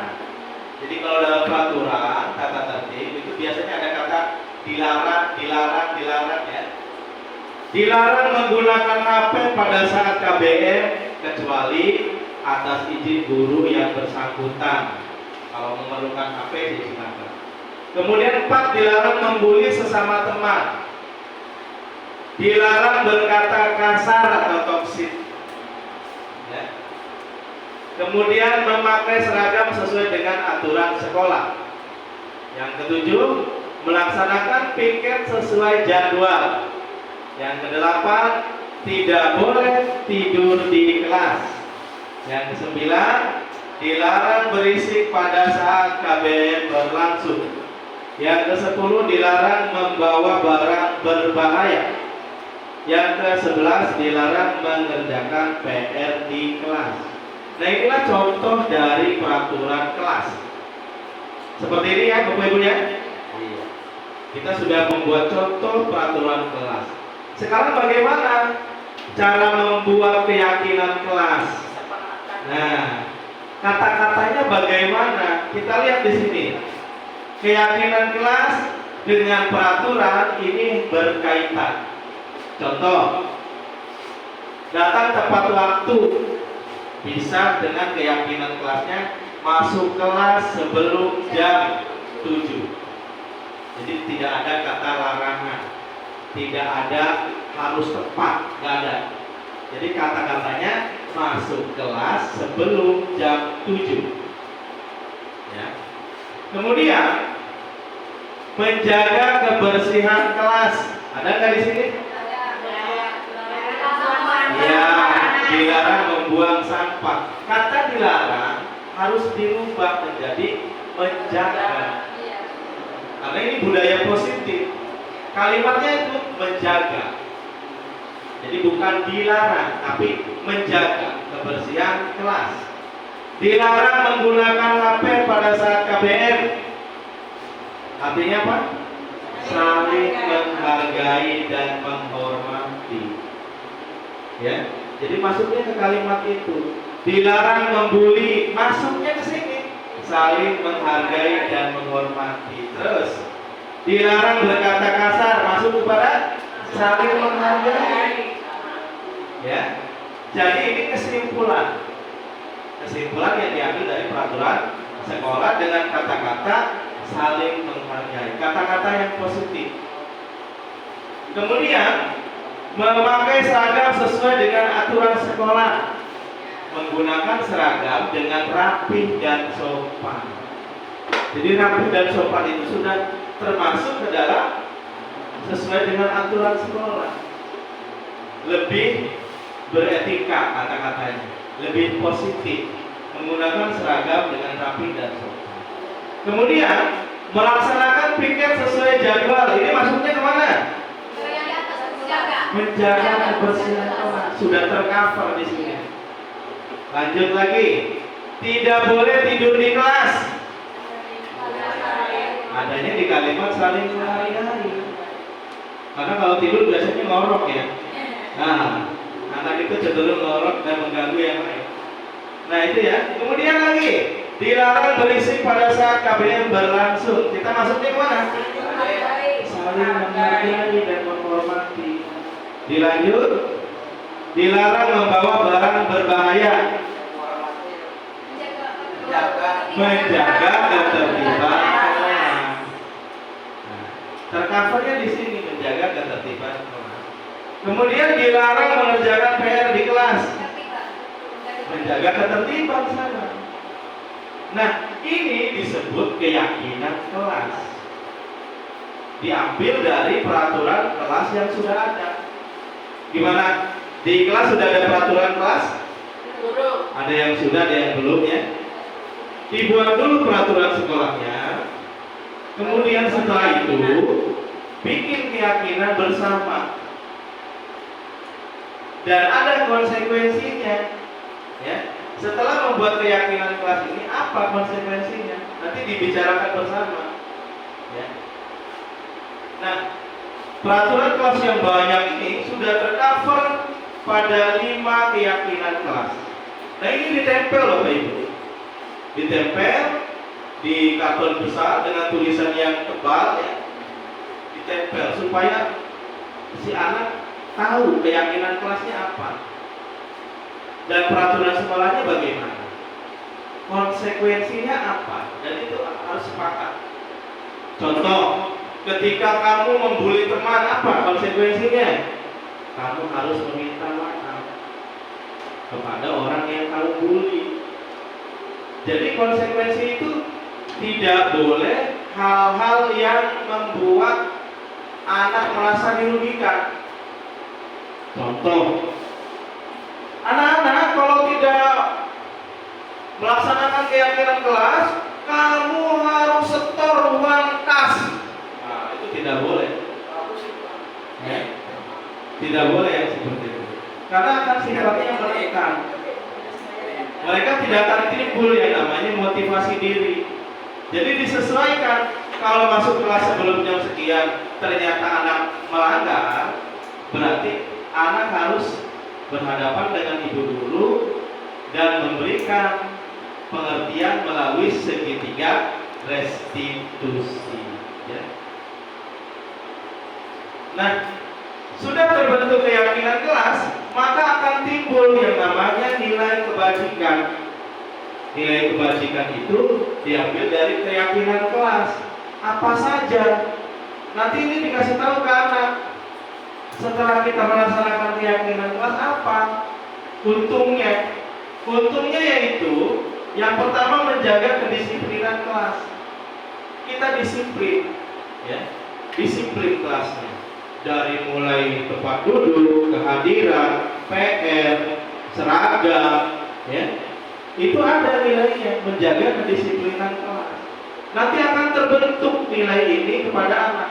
Jadi kalau dalam peraturan tata tertib itu biasanya ada kata dilarang ya. Dilarang menggunakan HP pada saat KBM kecuali atas izin guru yang bersangkutan. Kalau memerlukan HP silakan. Kemudian 4, dilarang membuli sesama teman. Dilarang berkata kasar atau toksik. Ya. Kemudian memakai seragam sesuai dengan aturan sekolah. Yang ketujuh, melaksanakan piket sesuai jadwal. Yang kedelapan, tidak boleh tidur di kelas. Yang kesembilan, dilarang berisik pada saat KBM berlangsung. Yang kesepuluh, dilarang membawa barang berbahaya. Yang ke-11, dilarang mengerjakan PR di kelas. Nah, inilah contoh dari peraturan kelas. Seperti ini ya Bapak Ibu ya. Kita sudah membuat contoh peraturan kelas. Sekarang bagaimana cara membuat keyakinan kelas? Nah, kata-katanya bagaimana? Kita lihat di sini. Keyakinan kelas dengan peraturan ini berkaitan. Contoh, datang tepat waktu bisa dengan keyakinan kelasnya masuk kelas sebelum jam 7. Jadi tidak ada kata larangan, tidak ada harus tepat, nggak ada. Jadi kata-katanya masuk kelas sebelum jam 7. Ya. Kemudian menjaga kebersihan kelas. Ada nggak di sini? Ya, dilarang membuang sampah. Kata dilarang harus dirubah menjadi menjaga. Karena ini budaya positif. Kalimatnya itu menjaga. Jadi bukan dilarang, tapi menjaga kebersihan kelas. Dilarang menggunakan HP pada saat KBM. Artinya apa? Saling menghargai dan menghormati. Ya, jadi masuknya ke kalimat itu. Dilarang membuli, masuknya ke sini. Saling menghargai dan menghormati. Terus dilarang berkata kasar, masuk kepada saling menghargai. Ya, jadi ini kesimpulan yang diambil dari peraturan sekolah dengan kata-kata saling menghargai, kata-kata yang positif. Kemudian memakai seragam sesuai dengan aturan sekolah, menggunakan seragam dengan rapi dan sopan. Jadi rapi dan sopan itu sudah termasuk ke dalam sesuai dengan aturan sekolah. Lebih beretika kata-katanya, lebih positif, menggunakan seragam dengan rapi dan sopan. Kemudian melaksanakan piket sesuai jadwal. Ini maksudnya kemana? Menjaga kebersihan kelas. Sudah tercover di sini. Lanjut lagi. Tidak boleh tidur di kelas. Adanya di kalimat saling menghargai. Karena kalau tidur biasanya ngorok ya. Nah, anak itu cenderung ngorok dan mengganggu yang lain. Nah itu ya. Kemudian lagi, dilarang berisik pada saat KBM berlangsung. Kita masuknya kemana? Saling menghargai dan menghormati. Dilanjut, dilarang membawa barang berbahaya. Menjaga ketertiban. Tercovernya di sini menjaga ketertiban. Kemudian dilarang mengerjakan PR di kelas. Menjaga ketertiban sana. Nah, ini disebut keyakinan kelas. Diambil dari peraturan kelas yang sudah ada. Gimana? Di kelas sudah ada peraturan kelas? Ada yang sudah, ada yang belum ya. Dibuat dulu peraturan sekolahnya. Kemudian setelah itu bikin keyakinan bersama. Dan ada konsekuensinya. Ya. Setelah membuat keyakinan kelas ini, apa konsekuensinya? Nanti dibicarakan bersama. Ya. Nah, Peraturan kelas yang banyak ini sudah tercover pada 5 keyakinan kelas. Nah ini ditempel Bapak Ibu, ditempel di karton besar dengan tulisan yang tebal ya, ditempel supaya si anak tahu keyakinan kelasnya apa dan peraturan sekolahnya bagaimana, konsekuensinya apa, dan itu harus sepakat. Contoh, ketika kamu membuli teman, apa konsekuensinya? Kamu harus meminta maaf kepada orang yang kamu bully. Jadi konsekuensi itu tidak boleh hal-hal yang membuat anak merasa dirugikan. Contoh, anak-anak kalau tidak melaksanakan keyakinan kelas, kamu harus setor uang kas. Nah, itu tidak boleh. Ya. Tidak boleh yang seperti itu. Karena akan sifatnya menekan. Mereka tidak akan timbul yang namanya motivasi diri. Jadi disesuaikan. Kalau masuk kelas sebelum jam sekian ternyata anak melanggar, berarti anak harus berhadapan dengan ibu guru dan memberikan pengertian melalui segitiga restitusi. Ya. Nah, sudah terbentuk keyakinan kelas, maka akan timbul yang namanya nilai kebajikan. Nilai kebajikan itu diambil dari keyakinan kelas. Apa saja? Nanti ini dikasih tahu ke anak. Setelah kita melaksanakan keyakinan kelas apa? Untungnya. Untungnya yaitu yang pertama menjaga kedisiplinan kelas. Kita disiplin, ya, disiplin kelasnya. Dari mulai tempat duduk, kehadiran, PR, seragam, ya, itu ada nilainya, menjaga kedisiplinan kelas. Nanti akan terbentuk nilai ini kepada anak,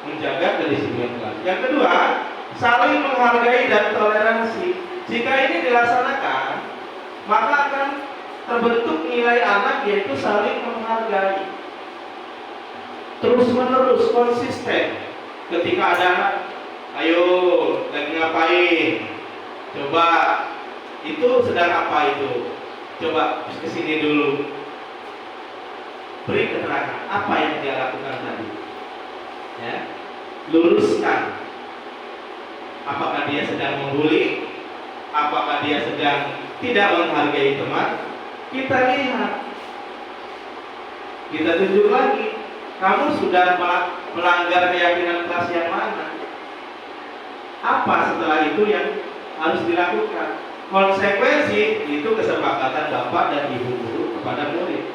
menjaga kedisiplinan kelas. Yang kedua, saling menghargai dan toleransi. Jika ini dilaksanakan, maka akan terbentuk nilai anak yaitu saling menghargai. Terus menerus konsisten. Ketika ada anak, ayo lagi ngapain? Coba itu sedang apa itu? Coba kesini dulu. Beri keterangan apa yang dia lakukan tadi. Ya, luruskan. Apakah dia sedang membuli? Apakah dia sedang tidak menghargai teman? Kita lihat. Kita tunjuk lagi. Kamu sudah melanggar keyakinan kelas yang mana? Apa setelah itu yang harus dilakukan? Konsekuensi itu kesepakatan bapak dan ibu guru kepada murid.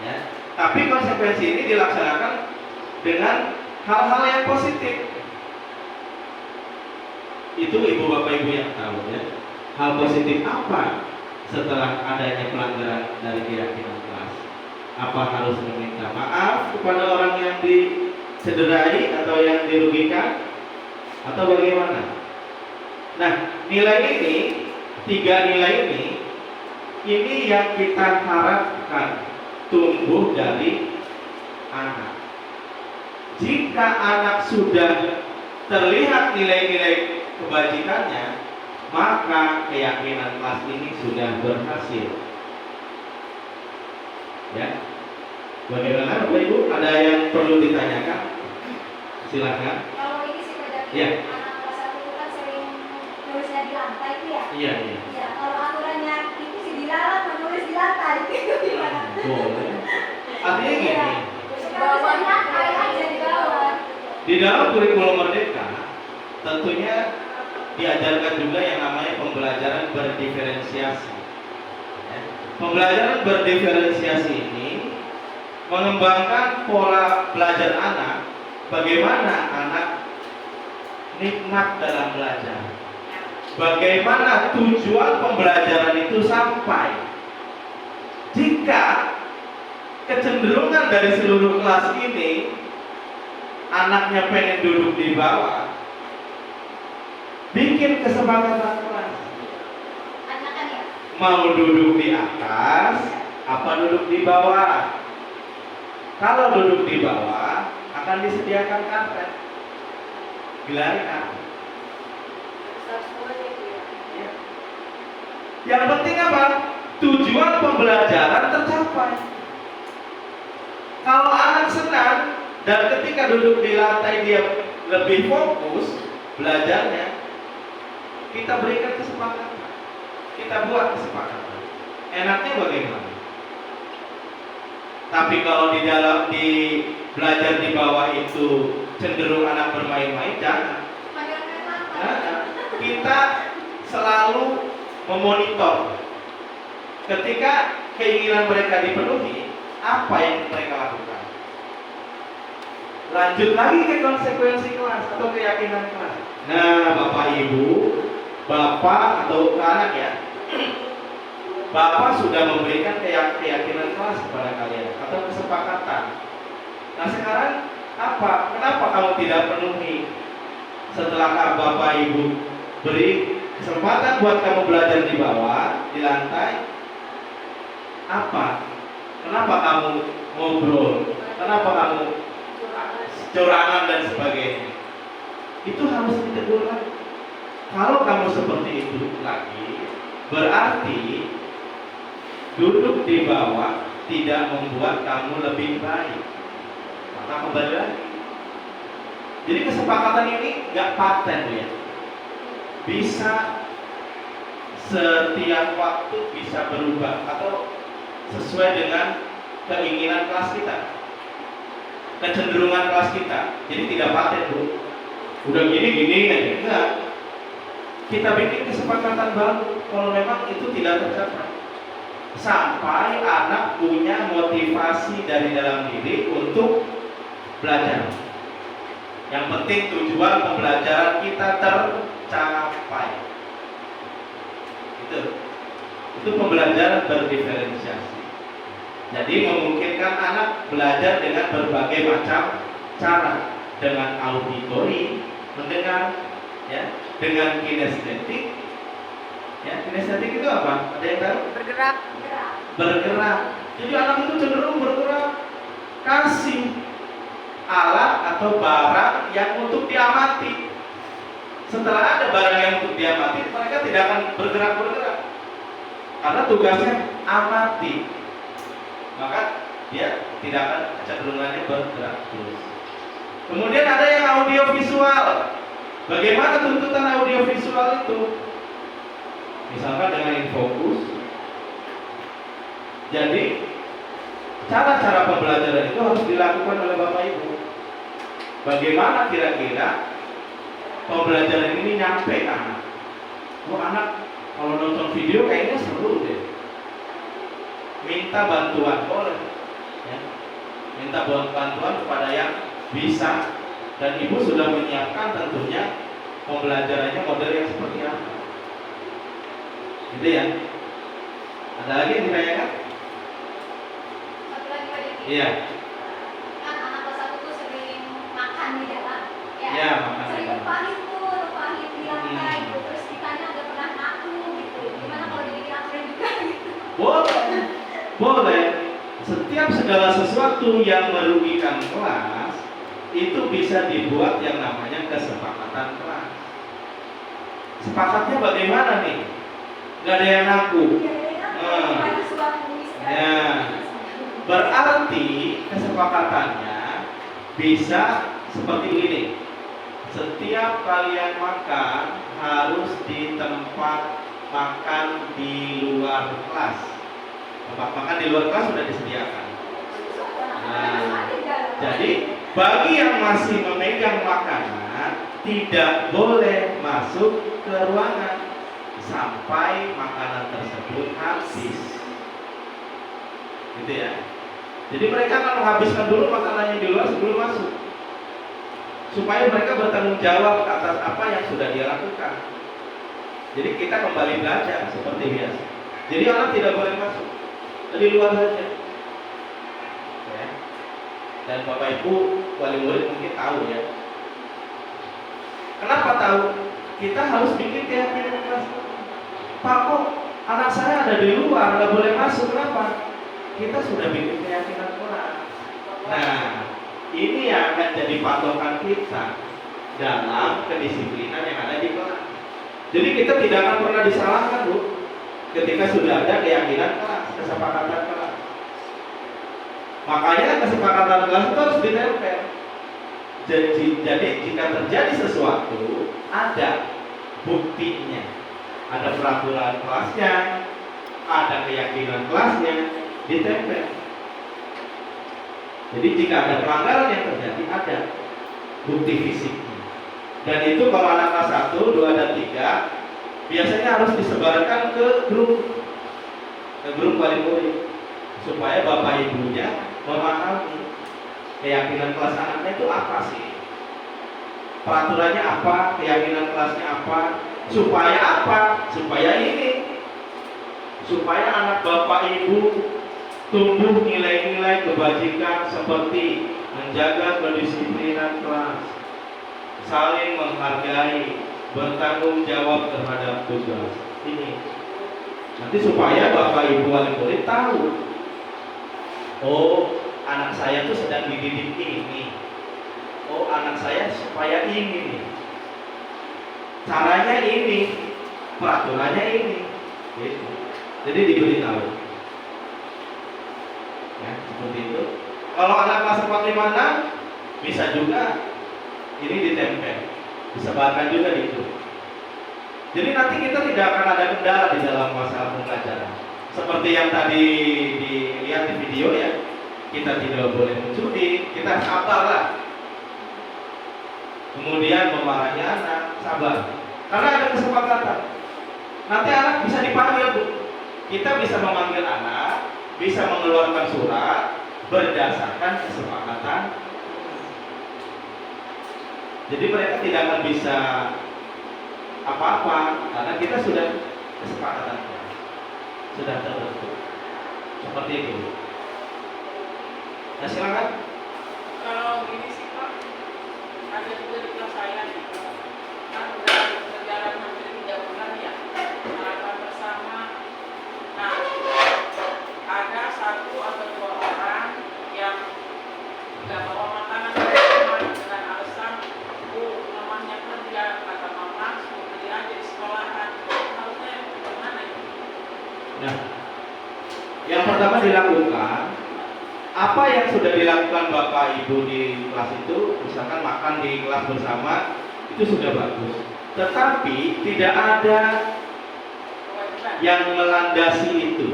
Ya. Tapi konsekuensi ini dilaksanakan dengan hal-hal yang positif. Itu ibu bapak ibu yang tahu ya. Hal positif apa setelah adanya pelanggaran dari keyakinan kelas? Apa harus meminta maaf kepada orang yang dicederai atau yang dirugikan, atau bagaimana? Nah, nilai ini, 3 nilai ini yang kita harapkan tumbuh dari anak. Jika anak sudah terlihat nilai-nilai kebajikannya, maka keyakinan kelas ini sudah berhasil. Ya, bagaimana Bapak Ibu? Ada yang perlu ditanyakan? Silakan. Kalau ini sih Pak Iya. anak kelas 1 itu kan sering nulisnya di lantai itu ya? Iya, iya. Ya, kalau aturannya itu sih dilarang menulis di lantai itu gimana? Boleh. Artinya gini, Bawah lantai aja di bawah. di dalam kurikulum Merdeka tentunya diajarkan juga yang namanya pembelajaran berdiferensiasi. Ya. Pembelajaran berdiferensiasi ini mengembangkan pola belajar anak, bagaimana anak nikmat dalam belajar, bagaimana tujuan pembelajaran itu sampai. Jika kecenderungan dari seluruh kelas ini anaknya pengen duduk di bawah, bikin kesepakatan kelas. Anak-anak ya? Mau duduk di atas apa duduk di bawah? Kalau duduk di bawah, akan disediakan karpet, gelari karpet. Ya. Yang penting apa? Tujuan pembelajaran tercapai. Kalau anak senang dan ketika duduk di lantai dia lebih fokus belajarnya, kita berikan kesepakatan, kita buat kesepakatan. Enaknya bagaimana? Tapi kalau di belajar di bawah itu cenderung anak bermain-main, jangan. Kita selalu memonitor. Ketika keinginan mereka dipenuhi, apa yang mereka lakukan? Lanjut lagi ke konsekuensi kelas atau keyakinan kelas. Nah, Bapak Ibu, Bapak atau anak ya, Bapak sudah memberikan keyakinan kelas kepada kalian atau kesepakatan. Nah sekarang apa? Kenapa kamu tidak penuhi? Setelah Bapak Ibu beri kesempatan buat kamu belajar di bawah, di lantai, apa? Kenapa kamu ngobrol? Kenapa kamu curangan dan sebagainya? Itu harus ditegur lagi. Kalau kamu seperti itu lagi, berarti duduk di bawah tidak membuat kamu lebih baik. Maka kembali lagi. Jadi kesepakatan ini nggak paten ya. Bisa setiap waktu bisa berubah atau sesuai dengan keinginan kelas kita, kecenderungan kelas kita. Jadi tidak paten Bu. Udah gini aja. Enggak. Kita bikin kesepakatan baru kalau memang itu tidak tercapai. Sampai anak punya motivasi dari dalam diri untuk belajar. Yang penting tujuan pembelajaran kita tercapai. Itu pembelajaran berdiferensiasi. Jadi memungkinkan anak belajar dengan berbagai macam cara, dengan auditori, mendengar, ya, dengan kinestetik. Ya, kinestetik itu apa? Ada yang tahu? Bergerak. Jadi anak itu cenderung bergerak. Kasih alat atau barang yang untuk diamati. Setelah ada barang yang untuk diamati, mereka tidak akan bergerak. Karena tugasnya amati. Maka dia tidak akan kecenderungannya bergerak terus. Kemudian ada yang audiovisual. Bagaimana tuntutan audiovisual itu? Misalkan dengan infokus. Jadi cara-cara pembelajaran itu harus dilakukan oleh Bapak Ibu. Bagaimana kira-kira pembelajaran ini nyampe ke anak? Anak kalau nonton video kayaknya seru deh. Minta bantuan boleh, ya. Minta bantuan kepada yang bisa. Dan ibu sudah menyiapkan tentunya pembelajarannya model yang seperti apa. Gitu ya. Ada lagi yang ditanyakan? Satu lagi Pak Diki. Iya. Kan anak kelas 1 tuh sering makan di dalam. Iya, makan. Sering numpahin di lantai gitu. Terus ditanya udah pernah ngaku gitu. Gimana kalau dibikin aturan juga gitu? Boleh. Setiap segala sesuatu yang merugikan kelas itu bisa dibuat yang namanya kesepakatan kelas. Sepakatnya bagaimana nih? Gak ada yang ngaku. Ya, berarti kesepakatannya bisa seperti ini. Setiap kalian makan harus di tempat makan di luar kelas. Tempat makan di luar kelas sudah disediakan. Nah, jadi bagi yang masih memegang makanan tidak boleh masuk ke ruangan sampai makanan tersebut habis. Gitu ya. Jadi mereka akan menghabiskan dulu makanannya di luar sebelum masuk. Supaya mereka bertanggung jawab atas apa yang sudah dia lakukan. Jadi kita kembali belajar seperti biasa. Jadi anak tidak boleh masuk, di luar saja. Ya. Dan Bapak Ibu wali murid mungkin tahu ya. Kenapa tahu? Kita harus bikin keyakinan kelas. Pak, kok anak saya ada di luar, nggak boleh masuk, kenapa? Kita sudah bikin keyakinan kelas. Nah, ini yang akan jadi patokan kita dalam kedisiplinan yang ada di kelas. Jadi kita tidak akan pernah disalahkan, Bu, ketika sudah ada keyakinan kelas, kesepakatan kelas. Makanya kesepakatan kelas itu harus ditempel. Jadi jika terjadi sesuatu, ada buktinya, ada peraturan kelasnya, ada keyakinan kelasnya, ditempel. Jadi jika ada pelanggaran yang terjadi, ada bukti fisiknya. Dan itu kalau anak kelas 1, 2, dan 3 biasanya harus disebarkan ke grup wali murid, supaya bapak ibunya memahami keyakinan kelas anaknya itu apa sih, peraturannya apa, keyakinan kelasnya apa, supaya ini, supaya anak bapak ibu tumbuh nilai-nilai kebajikan seperti menjaga kedisiplinan kelas, saling menghargai, bertanggung jawab terhadap tugas. Ini nanti supaya bapak ibu wali murid tahu, oh anak saya tuh sedang dididik ini, oh anak saya supaya ini nih, caranya ini, peraturannya ini, gitu. Jadi diberitahu, ya seperti itu. Kalau anak kelas 4, 5, 6 bisa juga ini ditempel, disebarkan juga di itu. Jadi nanti kita tidak akan ada kendala di dalam masalah pembelajaran. Seperti yang tadi dilihat di video ya, kita tidak boleh mencuri, kita sabarlah. Kemudian memarahi anak, sabar. Karena ada kesepakatan. Nanti anak bisa dipanggil, Bu. Kita bisa memanggil anak, bisa mengeluarkan surat berdasarkan kesepakatan. Jadi mereka tidak akan bisa apa-apa karena kita sudah kesepakatan, sudah terbentuk. Seperti itu. Nah silakan. Kalau gini sih Pak, ada juga di kelas saya nih, kan udah berjalan hampir 3 bulan ya, sarapan bersama. Nah, ada 1 atau 2 orang yang nggak bawa makanan ke rumah dengan alasan, mamanya kerja, kata mama suruh beli aja di sekolahan. Harusnya gimana itu? Nah, yang pertama dilakukan, apa yang sudah dilakukan Bapak Ibu di kelas itu, misalkan makan di kelas bersama, itu sudah bagus. Tetapi tidak ada Kewajiban. yang melandasi itu.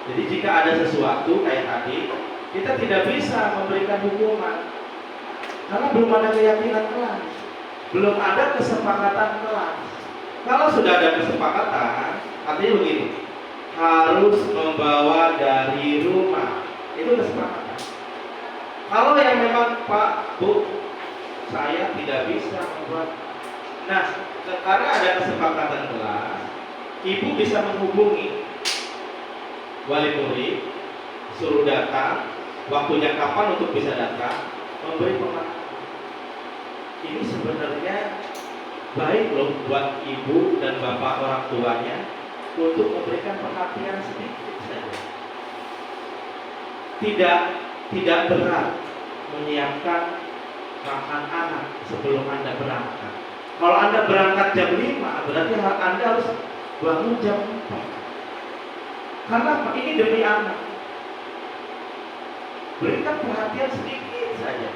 Jadi jika ada sesuatu kayak tadi, kita tidak bisa memberikan hukuman karena belum ada keyakinan kelas, belum ada kesepakatan kelas. Kalau sudah ada kesepakatan, artinya begini, harus membawa dari rumah, itu kesepakatan. Kalau yang memang Pak, Bu, saya tidak bisa membuat, nah karena ada kesepakatan kelas, ibu bisa menghubungi wali murid, suruh datang, waktunya kapan untuk bisa datang, memberi pemahaman. Ini sebenarnya baik loh buat ibu dan bapak orang tuanya untuk memberikan perhatian sedikit saja. Tidak berat menyiapkan makan anak sebelum Anda berangkat. Kalau Anda berangkat jam 5, berarti Anda harus bangun jam 4. Karena apa? Ini demi anak. Berikan perhatian sedikit saja,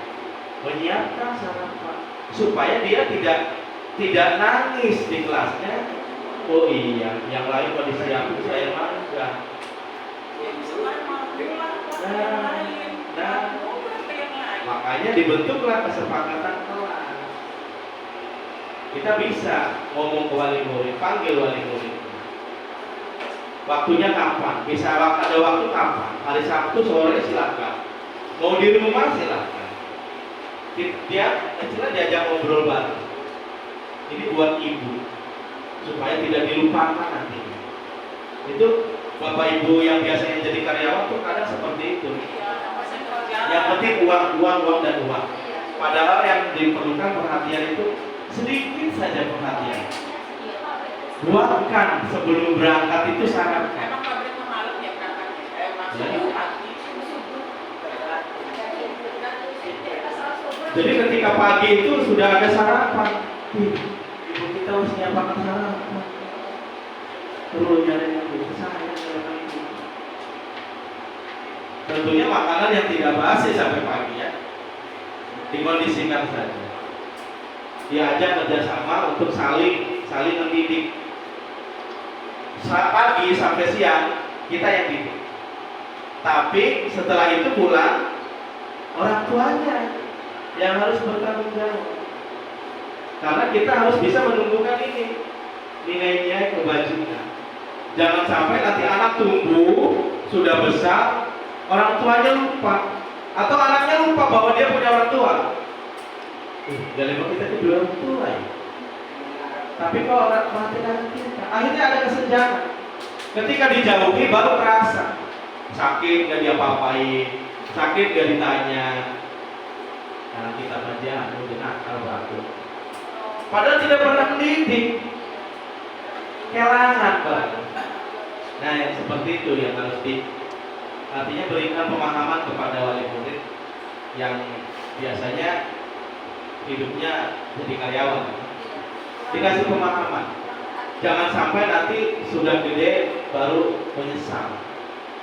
menyiapkan sarapan supaya dia tidak nangis di kelasnya. Oh iya, yang lain mau disiapin, saya mangga. Yang selain mau bilang yang lain, mau ke yang lain. Makanya dibentuklah kesepakatan kelas. Kita bisa ngomong ke wali murid, panggil wali murid. Waktunya kapan? Bisa ada waktu kapan? Hari Sabtu sore silakan. Mau di rumah silakan. Dia diajak ngobrol bareng. Ini buat ibu supaya tidak dilupakan nanti. Itu bapak ibu yang biasanya jadi karyawan tuh kadang seperti itu. Iya, masih kerja. Yang penting uang dan uang. Padahal yang diperlukan perhatian itu sedikit saja perhatian. Buatkan sebelum berangkat itu syaratnya. Emang pabrik malam ya berangkat? Maksudnya pagi. Jadi ketika pagi itu sudah ada sarapan. Ibu kita harus nyiapkan sarapan. Perlu nyari yang saya itu. Tentunya makanan yang tidak basi sampai pagi ya. Dikondisikan saja. Diajak kerjasama untuk saling mendidik. Saat pagi sampai siang kita yang didik. Tapi setelah itu pulang orang tuanya yang harus bertanggung jawab. Karena kita harus bisa menumbuhkan ini nilai-nilai kebajikan. Jangan sampai nanti anak tumbuh sudah besar, orang tuanya lupa, atau anaknya lupa bahwa dia punya orang tua. Jadi kita itu dua orang tua ya. Tapi kalau orang perhatian kita, akhirnya ada kesenjangan. Ketika dijauhi baru terasa sakit gak diapa-apain, sakit gak ditanya. Karena kita saja mungkin akal baku. Padahal tidak pernah mendidik. Kelangan banget. Nah yang seperti itu yang harus artinya berikan pemahaman kepada wali murid yang biasanya hidupnya jadi karyawan. Dikasih pemahaman. Jangan sampai nanti sudah gede baru menyesal,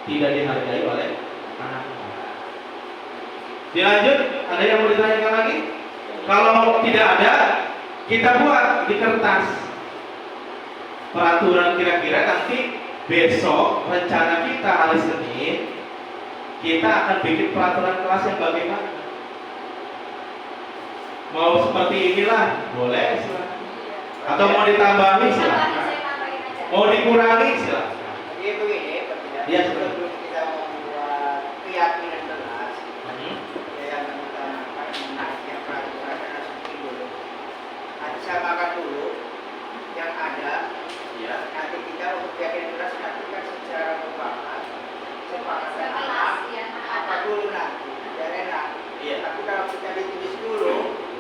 tidak dihargai oleh anak-anak. Dilanjut, ada yang mau ditanyakan lagi? Kalau tidak ada, kita buat di kertas peraturan kira-kira nanti besok rencana kita hari Senin kita akan bikin peraturan kelas yang bagaimana. Mau seperti inilah, boleh silakan. Atau mau ditambahi silakan. Mau dikurangi silakan. Jadi begini, Iya, sebelum kita membuat keyakinan kelas, yang mengutamakan mengenai peraturan dan asumsi dulu. Samakan dulu yang ada. Ya. Nanti kita untuk keyakinan kelas nanti kan secara mufakat sepakatan anak apa dulu nanti, biar enak. Iya. Tapi kalau kita ditulis dulu,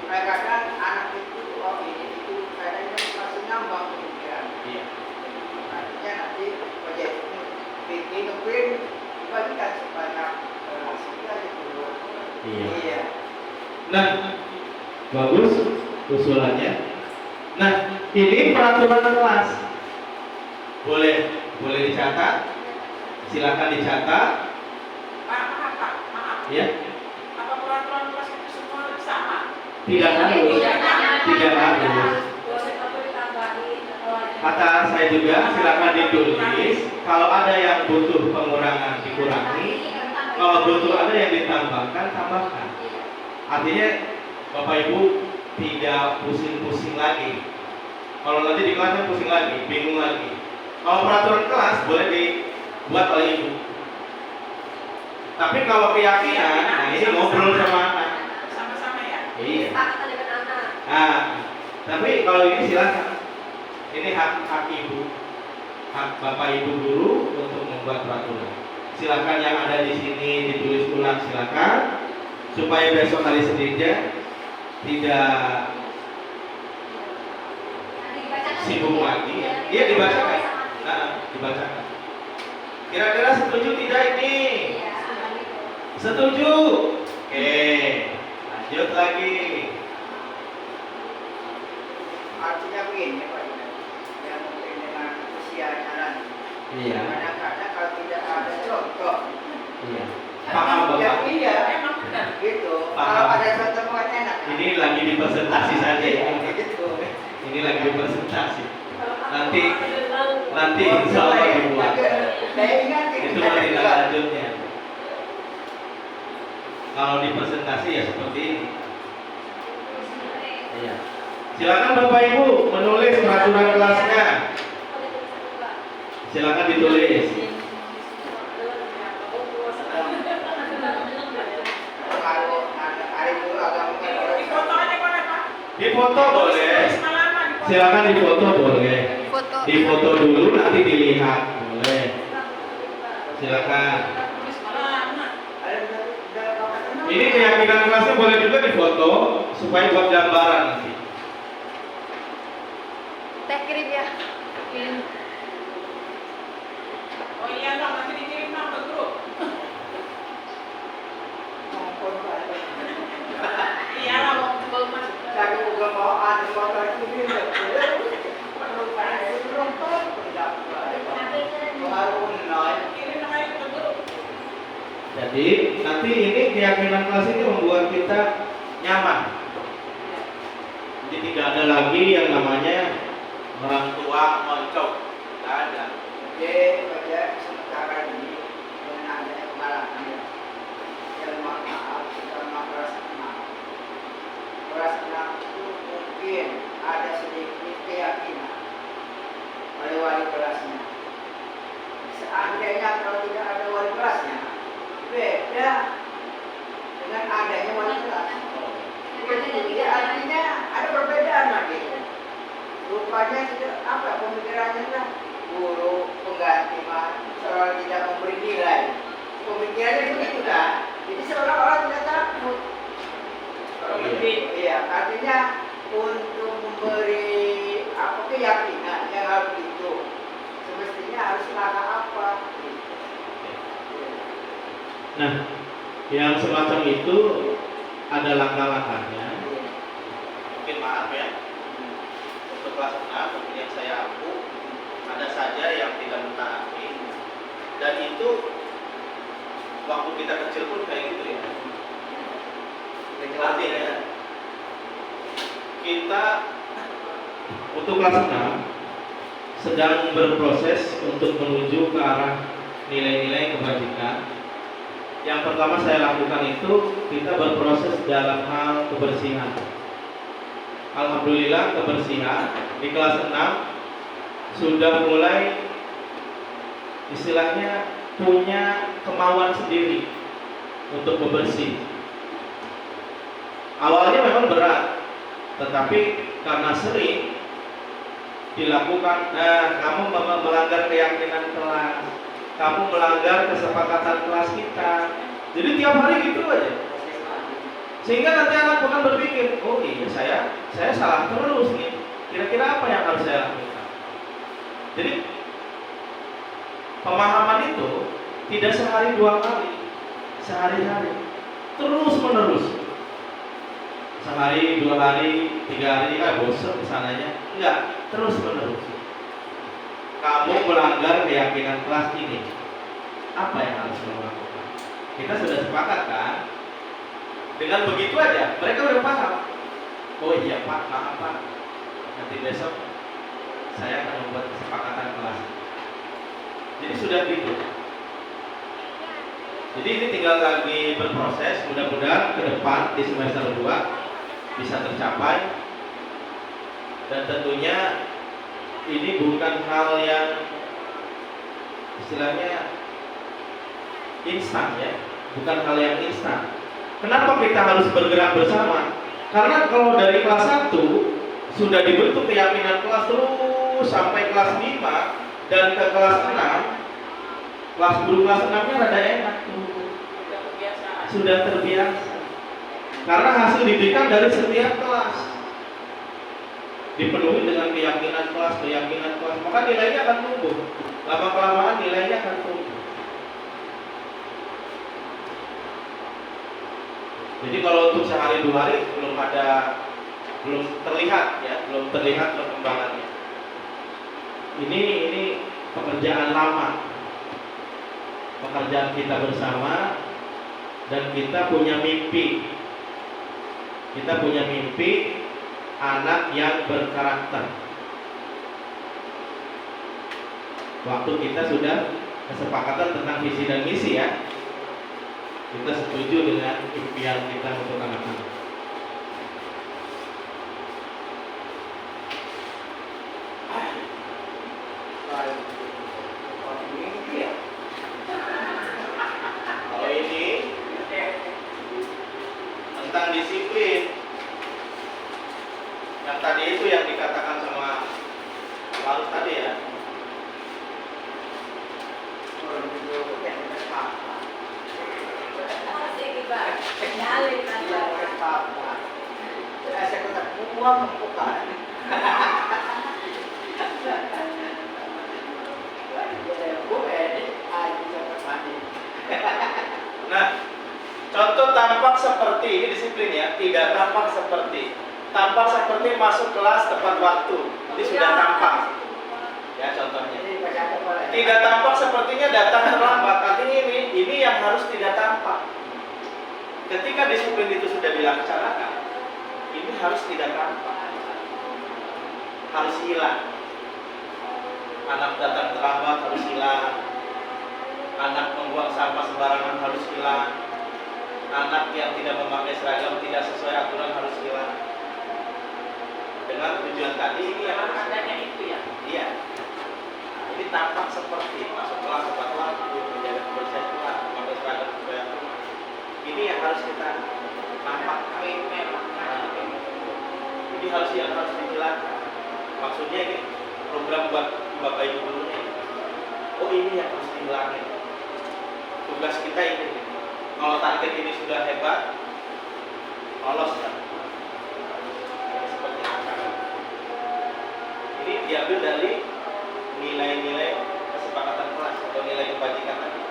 kadang-kadang anak itu ini itu kadang-kadang masih ngambang pemikiran. Iya. Artinya nanti proyek bikin dibagikan sebanyak sekian dulu. Iya. Nah, bagus usulannya. Nah, ini peraturan kelas. Boleh dicatat. Silakan dicatat. Maaf. Ya. Apa peraturan kelas itu semua sama? Tidak harus. Tidak harus. Kata saya juga silakan ditulis. Kalau ada yang butuh pengurangan dikurangi. Kalau butuh ada yang ditambahkan, tambahkan. Artinya Bapak Ibu tidak pusing-pusing lagi. Kalau nanti di kelasnya pusing lagi, bingung lagi. Kalau peraturan kelas boleh dibuat oleh ibu. Tapi kalau keyakinan, nah ini ngobrol sama anak. Sama-sama ya? Iya. Nah, tapi kalau ini silakan. Ini hak ibu, hak bapak ibu guru untuk membuat peraturan. Silakan yang ada di sini ditulis ulang silakan, supaya besok hari Seninnya tidak sibuk lagi. Iya dibacakan. Nah, dibacakan. Kira-kira setuju tidak ini? Setuju. Oke, lanjut lagi. Artinya begini Pak, yang mungkin dengan usianya nanti. Iya. Kadang-kadang kalau tidak ada contoh, Iya. Paham Bapak? Iya, Emang benar. gitu. Paham. Kalau ada contoh buat enak. Ini lagi di presentasi saja ya. Gitu. Ini lagi di presentasi. Nanti insya Allah dibuat. Saya ingat Itu tindak lanjutnya. Kalau di presentasi ya seperti ini. Iya. Silakan Bapak Ibu menulis peraturan kelasnya. Silakan ditulis. Kalau hari itu agak mungkin Di foto aja boleh Pak? Difoto boleh. Lama di foto. Silakan difoto boleh. Difoto dulu nanti dilihat boleh. Silakan. Tulis lama. Ini keyakinan kelasnya boleh juga difoto supaya buat gambaran nanti. Teh kirim ya. Oh iya dong, nanti dikirim dong ke grup. Iya lah, Saya juga mau ada motor ini. Perlu pakai rumput, tidak baru naik. Kiri naik dulu. Jadi nanti ini keyakinan kelas ini membuat kita nyaman. Jadi tidak ada lagi yang namanya orang tua moncok, tidak ada. Oke, pada sementara ini dengan adanya pengalaman yang maaf sama kelas 6. Kelas 6 itu mungkin ada sedikit keyakinan oleh wali kelasnya. Seandainya kalau tidak ada wali kelasnya, beda dengan adanya wali kelas. Jadi artinya ada perbedaan lagi. Rupanya tidak apa pemikirannya lah guru pengganti mah seolah tidak memberi nilai. Pemikirannya begitu kan. Jadi seolah-olah tidak takut. Iya, artinya untuk memberi apa keyakinan yang harus itu semestinya harus langkah apa? Nah, yang semacam itu ada langkah-langkahnya. Mungkin maaf ya, untuk kelas 6 mungkin yang saya aku ada saja yang tidak mentaati, dan itu waktu kita kecil pun kayak gitu ya. Artinya kita untuk kelas 6 sedang berproses untuk menuju ke arah nilai-nilai kebajikan. Yang pertama saya lakukan itu kita berproses dalam hal kebersihan. Alhamdulillah kebersihan di kelas 6 sudah mulai istilahnya punya kemauan sendiri untuk bebersih. Awalnya memang berat, tetapi karena sering dilakukan, kamu melanggar keyakinan kelas, kamu melanggar kesepakatan kelas kita. Jadi tiap hari gitu aja. Sehingga nanti anak akan berpikir, oh iya saya salah terus nih. Kira-kira apa yang harus saya lakukan? Jadi pemahaman itu tidak sehari dua kali, sehari-hari, terus menerus. Sehari, 2 hari, 3 hari, bosan kesananya. Enggak, terus menerus. Kamu melanggar keyakinan kelas ini. Apa yang harus kamu lakukan? Kita sudah sepakat kan? Dengan begitu aja, mereka udah paham. Oh iya Pak, maaf Pak. Nanti besok saya akan membuat kesepakatan kelas. Jadi sudah gitu. Jadi ini tinggal lagi berproses. Mudah-mudahan ke depan di semester 2 bisa tercapai, dan tentunya ini bukan hal yang istilahnya instan ya, bukan hal yang instan. Kenapa kita harus bergerak bersama? Karena kalau dari kelas 1 sudah dibentuk keyakinan kelas terus sampai kelas 5 dan ke kelas 6, kelas guru kelas 6-nya rada enak tuh. Sudah terbiasa. Karena hasil didikan dari setiap kelas dipenuhi dengan keyakinan kelas, maka nilainya akan tumbuh. Lama-kelamaan nilainya akan tumbuh. Jadi kalau untuk sehari 2 hari belum terlihat ya, belum terlihat perkembangannya. Ini pekerjaan lama, pekerjaan kita bersama, dan kita punya mimpi. Kita punya mimpi anak yang berkarakter. Waktu kita sudah kesepakatan tentang visi dan misi ya, kita setuju dengan impian kita untuk anak-anak. Kalau ini tentang disiplin, yang tadi itu yang dikatakan sama Lalu tadi ya. Nah, contoh tampak seperti ini disiplin ya, tidak tampak seperti. Tampak seperti masuk kelas tepat waktu. Ini sudah tampak. Ya contohnya. Tidak tampak sepertinya datang terlambat. Artinya ini yang harus tidak tampak. Ketika disiplin itu sudah dilaksanakan, ini harus tidak tampak. Harus hilang. Anak datang terlambat harus hilang. Anak membuang sampah sembarangan harus hilang. Anak yang tidak memakai seragam tidak sesuai aturan harus hilang. Dengan tujuan tadi ini yang harus adanya itu ya. iya. Ini tampak seperti masuk kelas tepat waktu, menjaga kebersihan kelas, memakai seragam sesuai aturan. Ini yang harus kita nampakkan. Ini harus yang harus dihilangkan. Maksudnya ini program buat Bapak Ibu gurunya. Oh ini yang harus dihilangin. Tugas kita ini. Kalau target ini sudah hebat, lolos kan? Ini seperti apa? Ini diambil dari nilai-nilai kesepakatan kelas atau nilai kebajikan tadi.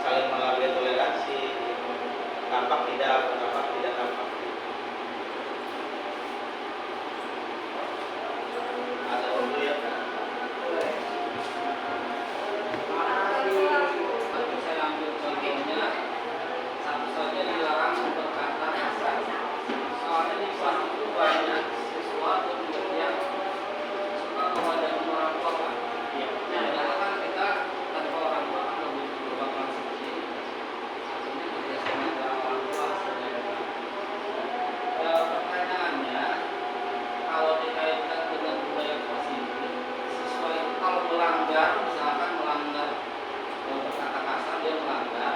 Saling menghargai toleransi, tampak tidak tampak. Ada dulu ya kan? Kalau saya ambil contohnya, satu saja dilarang berkata kasar. Soalnya di kelas itu banyak siswa atau murid yang suka mewadahi orang tua kan. Iya. Padahal kan kita tanpa orang tua kan lebih berbakal seperti ini. Artinya kerjasama antara orang tua sebenarnya. Ya, pertanyaannya, kalau dikaitkan dengan budaya positif, siswa itu kalau melanggar, misalkan melanggar berkata kasar, dia melanggar,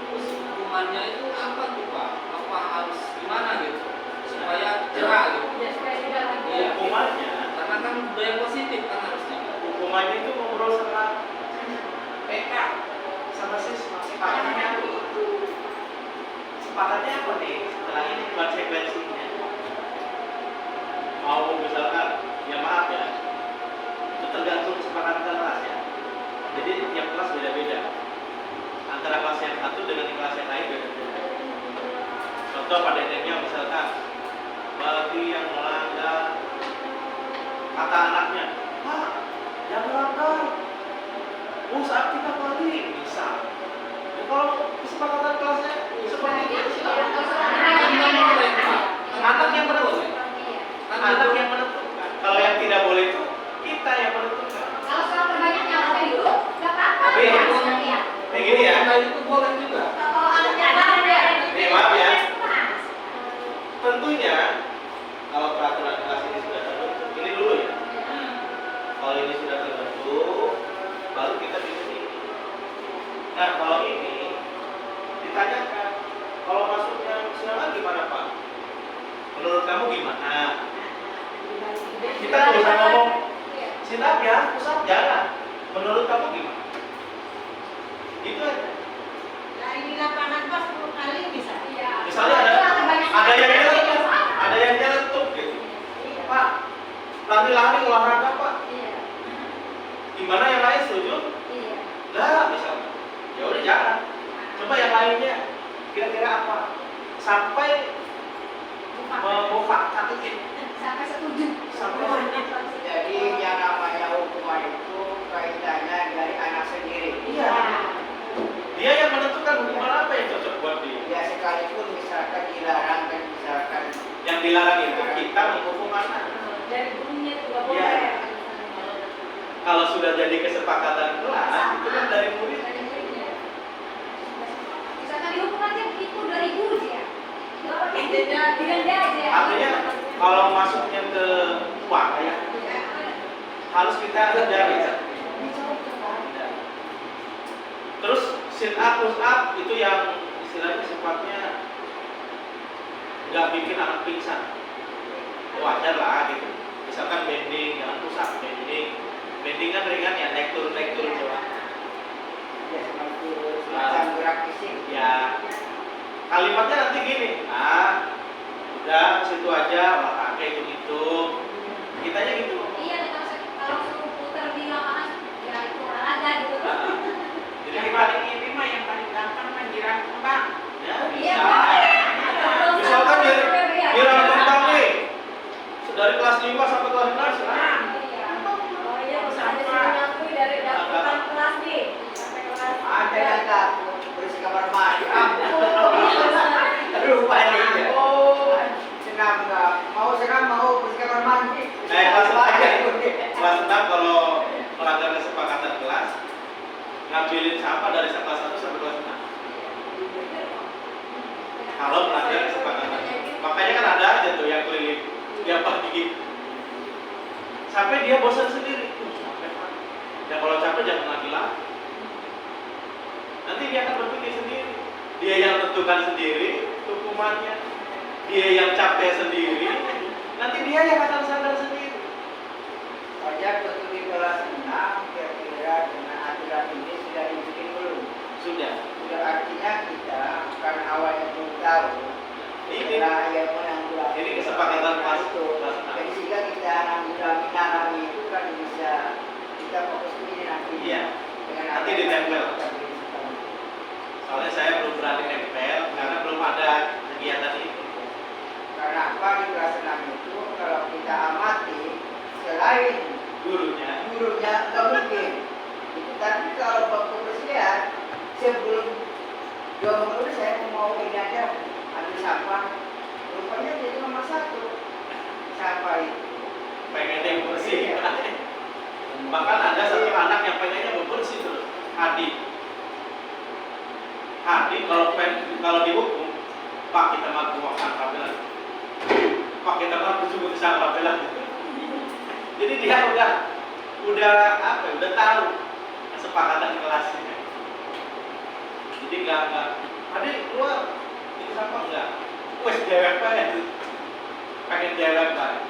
terus hukumannya itu apa tuh Pak? Apa harus gimana gitu supaya jerah gitu? Iya, Hukumannya, karena kan budaya positif kan harusnya. hukumannya itu ngobrol sama PK sama siswa. Sepakatnya apa? Sepakatnya apa nih? Setelah ini konsekuensinya. Mau misalkan, ya maaf ya, itu tergantung kesepakatan kelas ya. Jadi tiap kelas beda-beda. Antara kelas yang satu dengan kelas yang lain beda-beda. Contoh pada intinya misalkan, bagi yang melanggar, kata anaknya, Pak, jangan melanggar. Saat kita pagi misal. Ya, kalau kesepakatan kelasnya seperti itu, anak yang menentukan. Anak yang menentukan. Kalau yang tidak boleh itu kita yang menentukan. Kalau soal terbanyak yang ada itu, nggak apa-apa. Tapi ya, Ya. kayak gini ya. Nah, itu boleh juga. Kalau anaknya ada, Nih, maaf ya. Tentunya kalau peraturan kelas ini sudah terbentuk, ini dulu ya. Kalau ini sudah terbentuk, baru kita bisa ini. Nah, kalau ini ditanyakan, kalau masuknya silakan gimana Pak? Menurut kamu gimana? Kita nggak usah ngomong siap ya, pusat jangan. Menurut kamu gimana? Itu aja. Dari di lapangan pas 10 kali bisa. Misalnya ada yang nyeletuk gitu. Pak, lari-lari olahraga Pak. Gimana yang lain setuju? Lah, misalnya. Ya udah jangan. Coba yang lainnya kira-kira apa? Sampai mufakat sampai setuju. Jadi yang namanya hukuman itu kaitannya dari anak sendiri. Iya. Dia yang menentukan hukuman apa yang cocok buat dia. Ya sekalipun misalkan dilarang dan misalkan Yang dilarang itu kita menghukum anak. Dari gurunya juga Iya. boleh. Kalau sudah jadi kesepakatan kelas, itu kan dari murid. Misalkan dihukum aja itu dari guru ya. Tidak aja. Artinya kalau masuknya ke uang ya, harus kita hindari. Terus sit up, push up itu yang istilahnya sifatnya nggak bikin anak pingsan. Wajar lah gitu. Misalkan bending, jangan push up, bending. Bending kan ringan ya, naik turun coba. ya seperti semacam gerak fisik. Ya, kalimatnya nanti gini. Udah situ aja, olahraga itu. Kitanya gitu. Iya, kalau suruh putar di lapangan ya itu olahraga gitu. Jadi Yang kita paling ini mah yang paling gampang menjiran kembang. ya Iya, bisa. Misalkan dia kembang nih, 5 sampai kelas 6 senang. Iya. Oh iya, bisa ada suruh nyakui dari daftar kelas nih sampai kelas Ada 3. yang takut bersih kamar mandi. Aduh, panik. Oh, senam nggak? Mau senam mau bersih kamar mandi. Kelas 6 kalau melanggar kesepakatan kelas, ngambilin sampah dari kelas 1 sampai kelas 6. Kalau melanggar kesepakatan, makanya kan ada aja tuh yang keliling, dia pagi, sampai dia bosan sendiri. Ya kalau capek jangan lagi-lagi. Nanti dia akan berpikir sendiri. Dia yang tentukan sendiri hukumannya. Dia yang capek sendiri. Nanti dia yang akan sadar sendiri. Pajak untuk di kelas 6 kira-kira dengan aturan ini sudah dibikin belum? Sudah. Sudah, artinya kita karena awalnya belum tahu. Ini Setelah yang menanggulangi ini kesepakatan kelas itu. Jadi sehingga kita menanggulangi itu kan bisa kita fokus ke ini nanti. Iya. Dengan Nanti ada ditempel. kita berikan. Soalnya saya belum berani nempel karena belum ada kegiatan itu. Karena apa di kelas 6 itu kalau kita amati selain Gurunya. nggak mungkin. Itu tapi kalau Bapak Presiden sebelum 2 minggu saya mau ini aja ambil sampah. Rupanya jadi nomor 1 sampah itu. Pengen yang bersih. Bahkan ada satu anak yang pengennya bersih terus. Hadi kalau dihukum, Pak kita mau buang sampah bilang. Pak kita mau cuci sampah bilang. Jadi dia udah apa? Udah tahu kesepakatan kelasnya. Jadi nggak. Hadi keluar, itu sampah enggak. Wes dewek banget. Pengen dewek banget.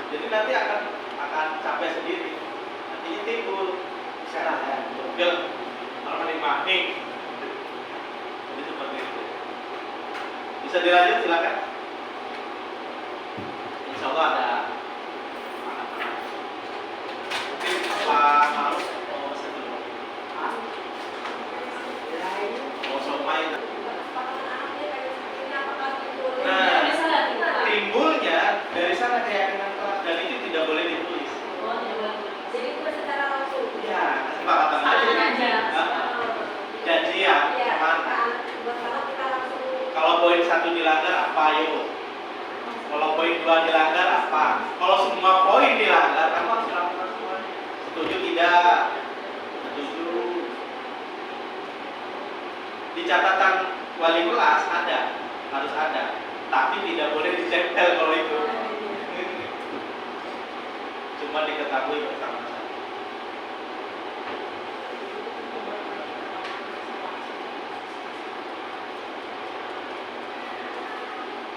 Jadi nanti akan capek sendiri. Nanti timbul kesalahan, pegel, orang maning. Jadi seperti itu. Bisa dilanjut silakan. Insya Allah ada. Mungkin Pak Maruf mau pesan dulu. Mau somai. Nah, timbulnya dari sana keyakinan kelas dan itu tidak boleh ditulis. Jadi itu secara langsung. Ya, kesepakatan aja. Hah? Janjian, Iya, mana? kita langsung. Kalau poin 1 dilanggar apa ayo? Kalau poin 2 dilanggar apa? Kalau semua poin dilanggar, kamu harus lakukan semuanya. Setuju tidak? Setuju. Di catatan wali kelas ada, harus ada. Tapi tidak boleh ditempel kalau itu. Cuma diketahui bersama-sama.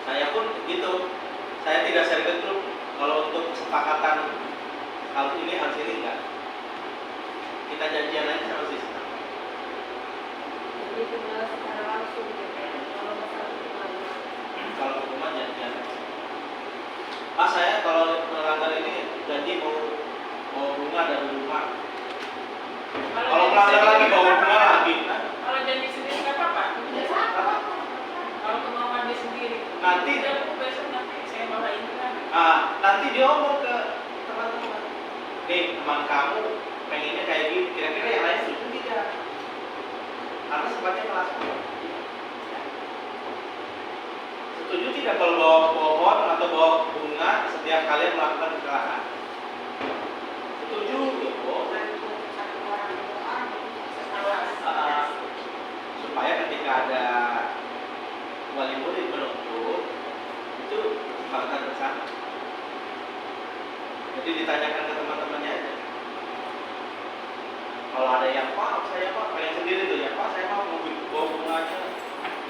Saya pun gitu. Saya tidak share grup. Kalau untuk kesepakatan hal ini harus ini enggak. Kita janjian aja sama sistem. Jadi cuma secara langsung gitu. Kalau masalah hukumannya. Kalau hukuman janjian. Pak saya kalau melanggar ini janji mau bunga dari rumah. Kalau melanggar lagi bawa bunga lagi. Kalau janji sendiri nggak apa-apa. Kalau kemauan dia sendiri. Nanti Besok nanti saya bawa ini kan. nanti dia ngomong ke teman-teman. Nih teman kamu pengennya kayak gini. Kira-kira yang lain setuju tidak? Karena sifatnya kelas. Setuju tidak kalau bawa pohon atau bawa bunga setiap kalian melakukan kesalahan? Setuju? Supaya ketika ada wali murid menuntut itu kesepakatan bersama. Jadi ditanyakan ke teman-temannya aja. Kalau ada yang Pak, saya Pak pengen sendiri tuh ya Pak, saya mau bawa bunganya.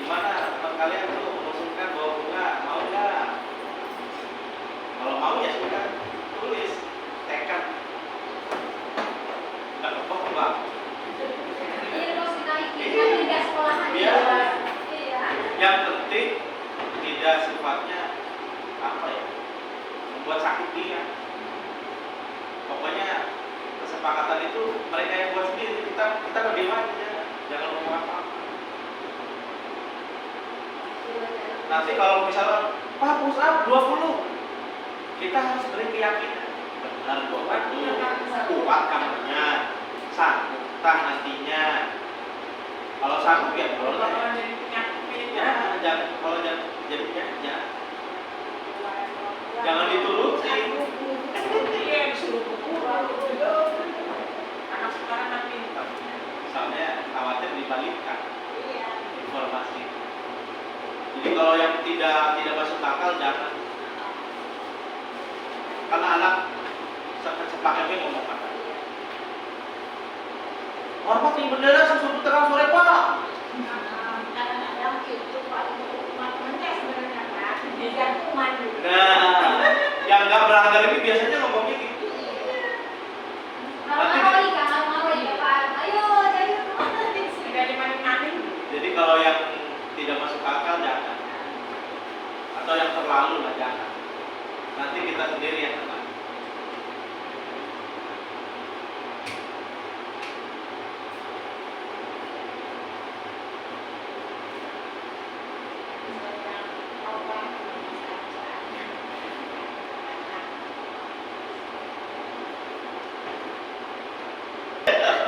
Gimana teman kalian tuh mengusulkan bawa bunga, mau nggak? Kalau mau ya sudah tulis tekad. Nggak apa-apa Bang. Iya, terus dinaikin kan tingkat sekolahannya. Iya. Iya. Yang penting tidak sifatnya apa ya, membuat sakit dia. Pokoknya kesepakatan itu mereka yang buat sendiri, kita lebih aja, jangan ngomong apa. Nanti kalau misalnya Pak, push up 20. Kita harus beri keyakinan. Benar 20. Kuat kamunya. Sanggup tah nantinya. Kalau sanggup ya boleh. Kalau jadi penyakit ya. Jangan kalau jadi penyakit jangan diturutin. Iya, disuruh berkurang. Anak sekarang kan pintar. Soalnya khawatir dibalikkan informasi. Jadi kalau yang tidak masuk akal jangan. Karena anak sepakatnya ngomong apa? Hormat yang bendera susu terang sore Pak. Kadang-kadang itu Pak teman-temannya sebenarnya kan digantungan gitu. Nah, yang nggak beranggar ini biasanya ngomongnya gitu. Malu-malu ikan, malu-malu ya Pak. Ayo, jadi Tidak dimain-main. Jadi kalau yang tidak masuk akal jangan. Atau yang terlalu lah jangan. Nanti kita sendiri yang tenang.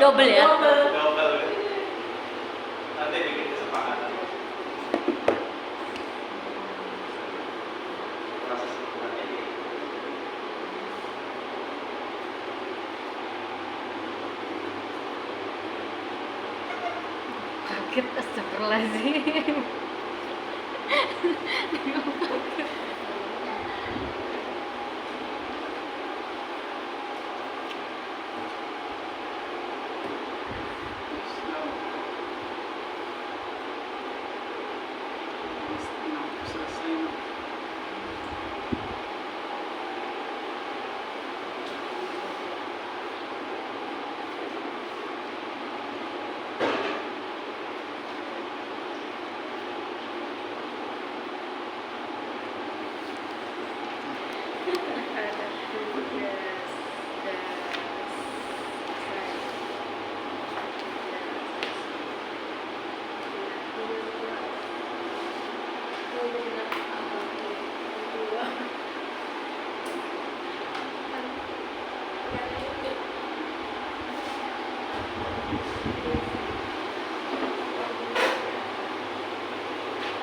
Double ya? Double. Nanti bikin kesepakatan. Proses hukumannya ini. Kaget astagfirullahaladzim.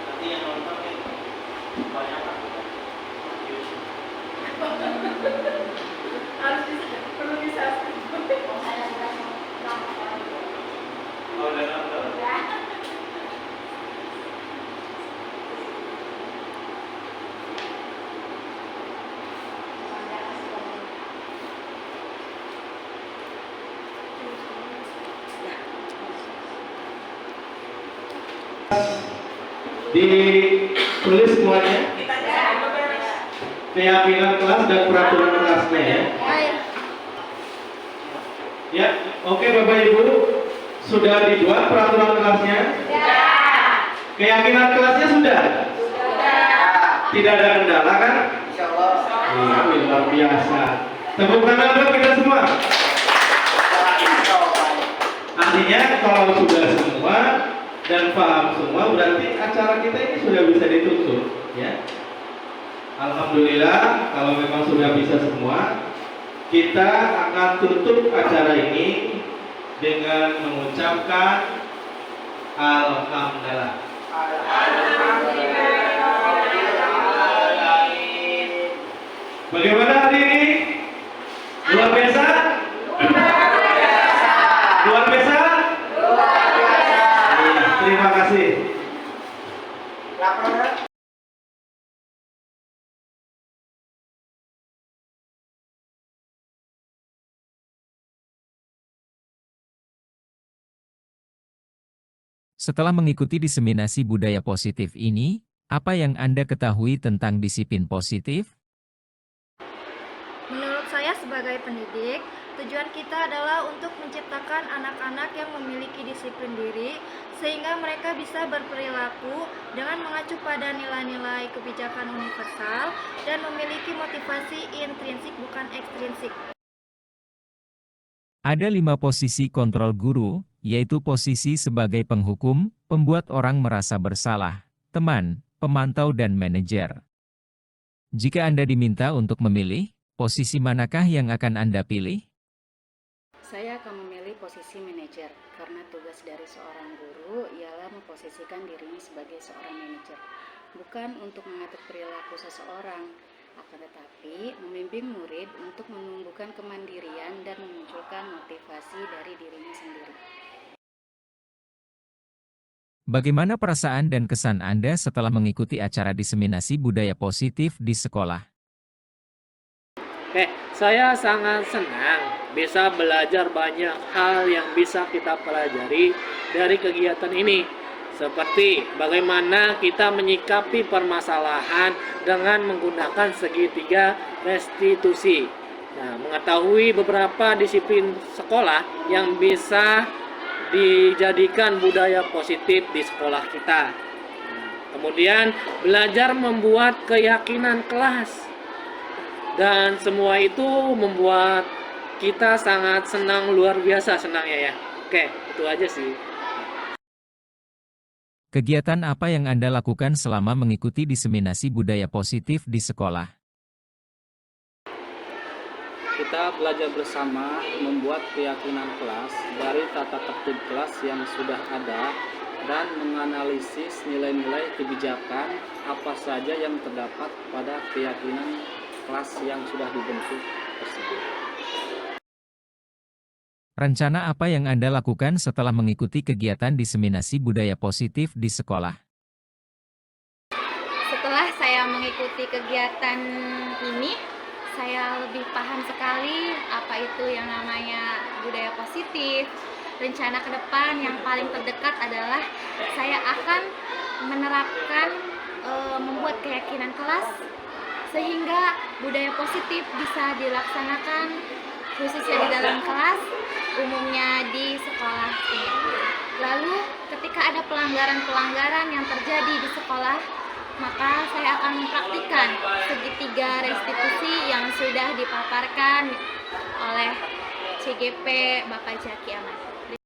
Nanti yang nonton itu banyak kan? Harus bisa, perlu bisa. Oh, udah nonton. Ditulis semuanya Kita jangan beres. keyakinan kelas dan peraturan kelasnya ya. Ya, oke Bapak Ibu, sudah dibuat peraturan kelasnya? Keyakinan kelasnya sudah? Tidak ada kendala kan? Insyaallah. Iya, luar biasa. Tepuk tangan dong kita semua. Artinya kalau sudah semua dan paham semua, berarti acara kita ini sudah bisa ditutup, ya. Alhamdulillah, kalau memang sudah bisa semua, kita akan tutup acara ini dengan mengucapkan Alhamdulillah. Bagaimana hari ini? Luar biasa? Luar biasa? Iya, terima kasih. Setelah mengikuti diseminasi budaya positif ini, apa yang Anda ketahui tentang disiplin positif? Menurut saya sebagai pendidik, tujuan kita adalah untuk menciptakan anak-anak yang memiliki disiplin diri sehingga mereka bisa berperilaku dengan mengacu pada nilai-nilai kebijakan universal dan memiliki motivasi intrinsik bukan ekstrinsik. Ada 5 posisi kontrol guru, yaitu posisi sebagai penghukum, pembuat orang merasa bersalah, teman, pemantau dan manajer. Jika Anda diminta untuk memilih, posisi manakah yang akan Anda pilih? Saya akan memilih posisi manajer karena tugas dari seorang guru ialah memposisikan dirinya sebagai seorang manajer, bukan untuk mengatur perilaku seseorang, akan tetapi membimbing murid untuk menumbuhkan kemandirian dan memunculkan motivasi dari dirinya sendiri. Bagaimana perasaan dan kesan Anda setelah mengikuti acara diseminasi budaya positif di sekolah? Saya sangat senang bisa belajar banyak hal yang bisa kita pelajari dari kegiatan ini. Seperti bagaimana kita menyikapi permasalahan dengan menggunakan segitiga restitusi. Nah, mengetahui beberapa disiplin sekolah yang bisa dijadikan budaya positif di sekolah kita. Kemudian belajar membuat keyakinan kelas. Dan semua itu membuat kita sangat senang, luar biasa senangnya ya. Oke, itu aja sih. Kegiatan apa yang Anda lakukan selama mengikuti diseminasi budaya positif di sekolah? Kita belajar bersama membuat keyakinan kelas dari tata tertib kelas yang sudah ada dan menganalisis nilai-nilai kebijakan apa saja yang terdapat pada keyakinan kelas yang sudah dibentuk tersebut. Rencana apa yang Anda lakukan setelah mengikuti kegiatan diseminasi budaya positif di sekolah? Setelah saya mengikuti kegiatan ini, saya lebih paham sekali apa itu yang namanya budaya positif. Rencana ke depan yang paling terdekat adalah saya akan menerapkan membuat keyakinan kelas sehingga budaya positif bisa dilaksanakan khususnya di dalam kelas, umumnya di sekolah ini. Lalu ketika ada pelanggaran-pelanggaran yang terjadi di sekolah, maka saya akan mempraktikkan segitiga restitusi yang sudah dipaparkan oleh CGP Bapak Jaki Aman.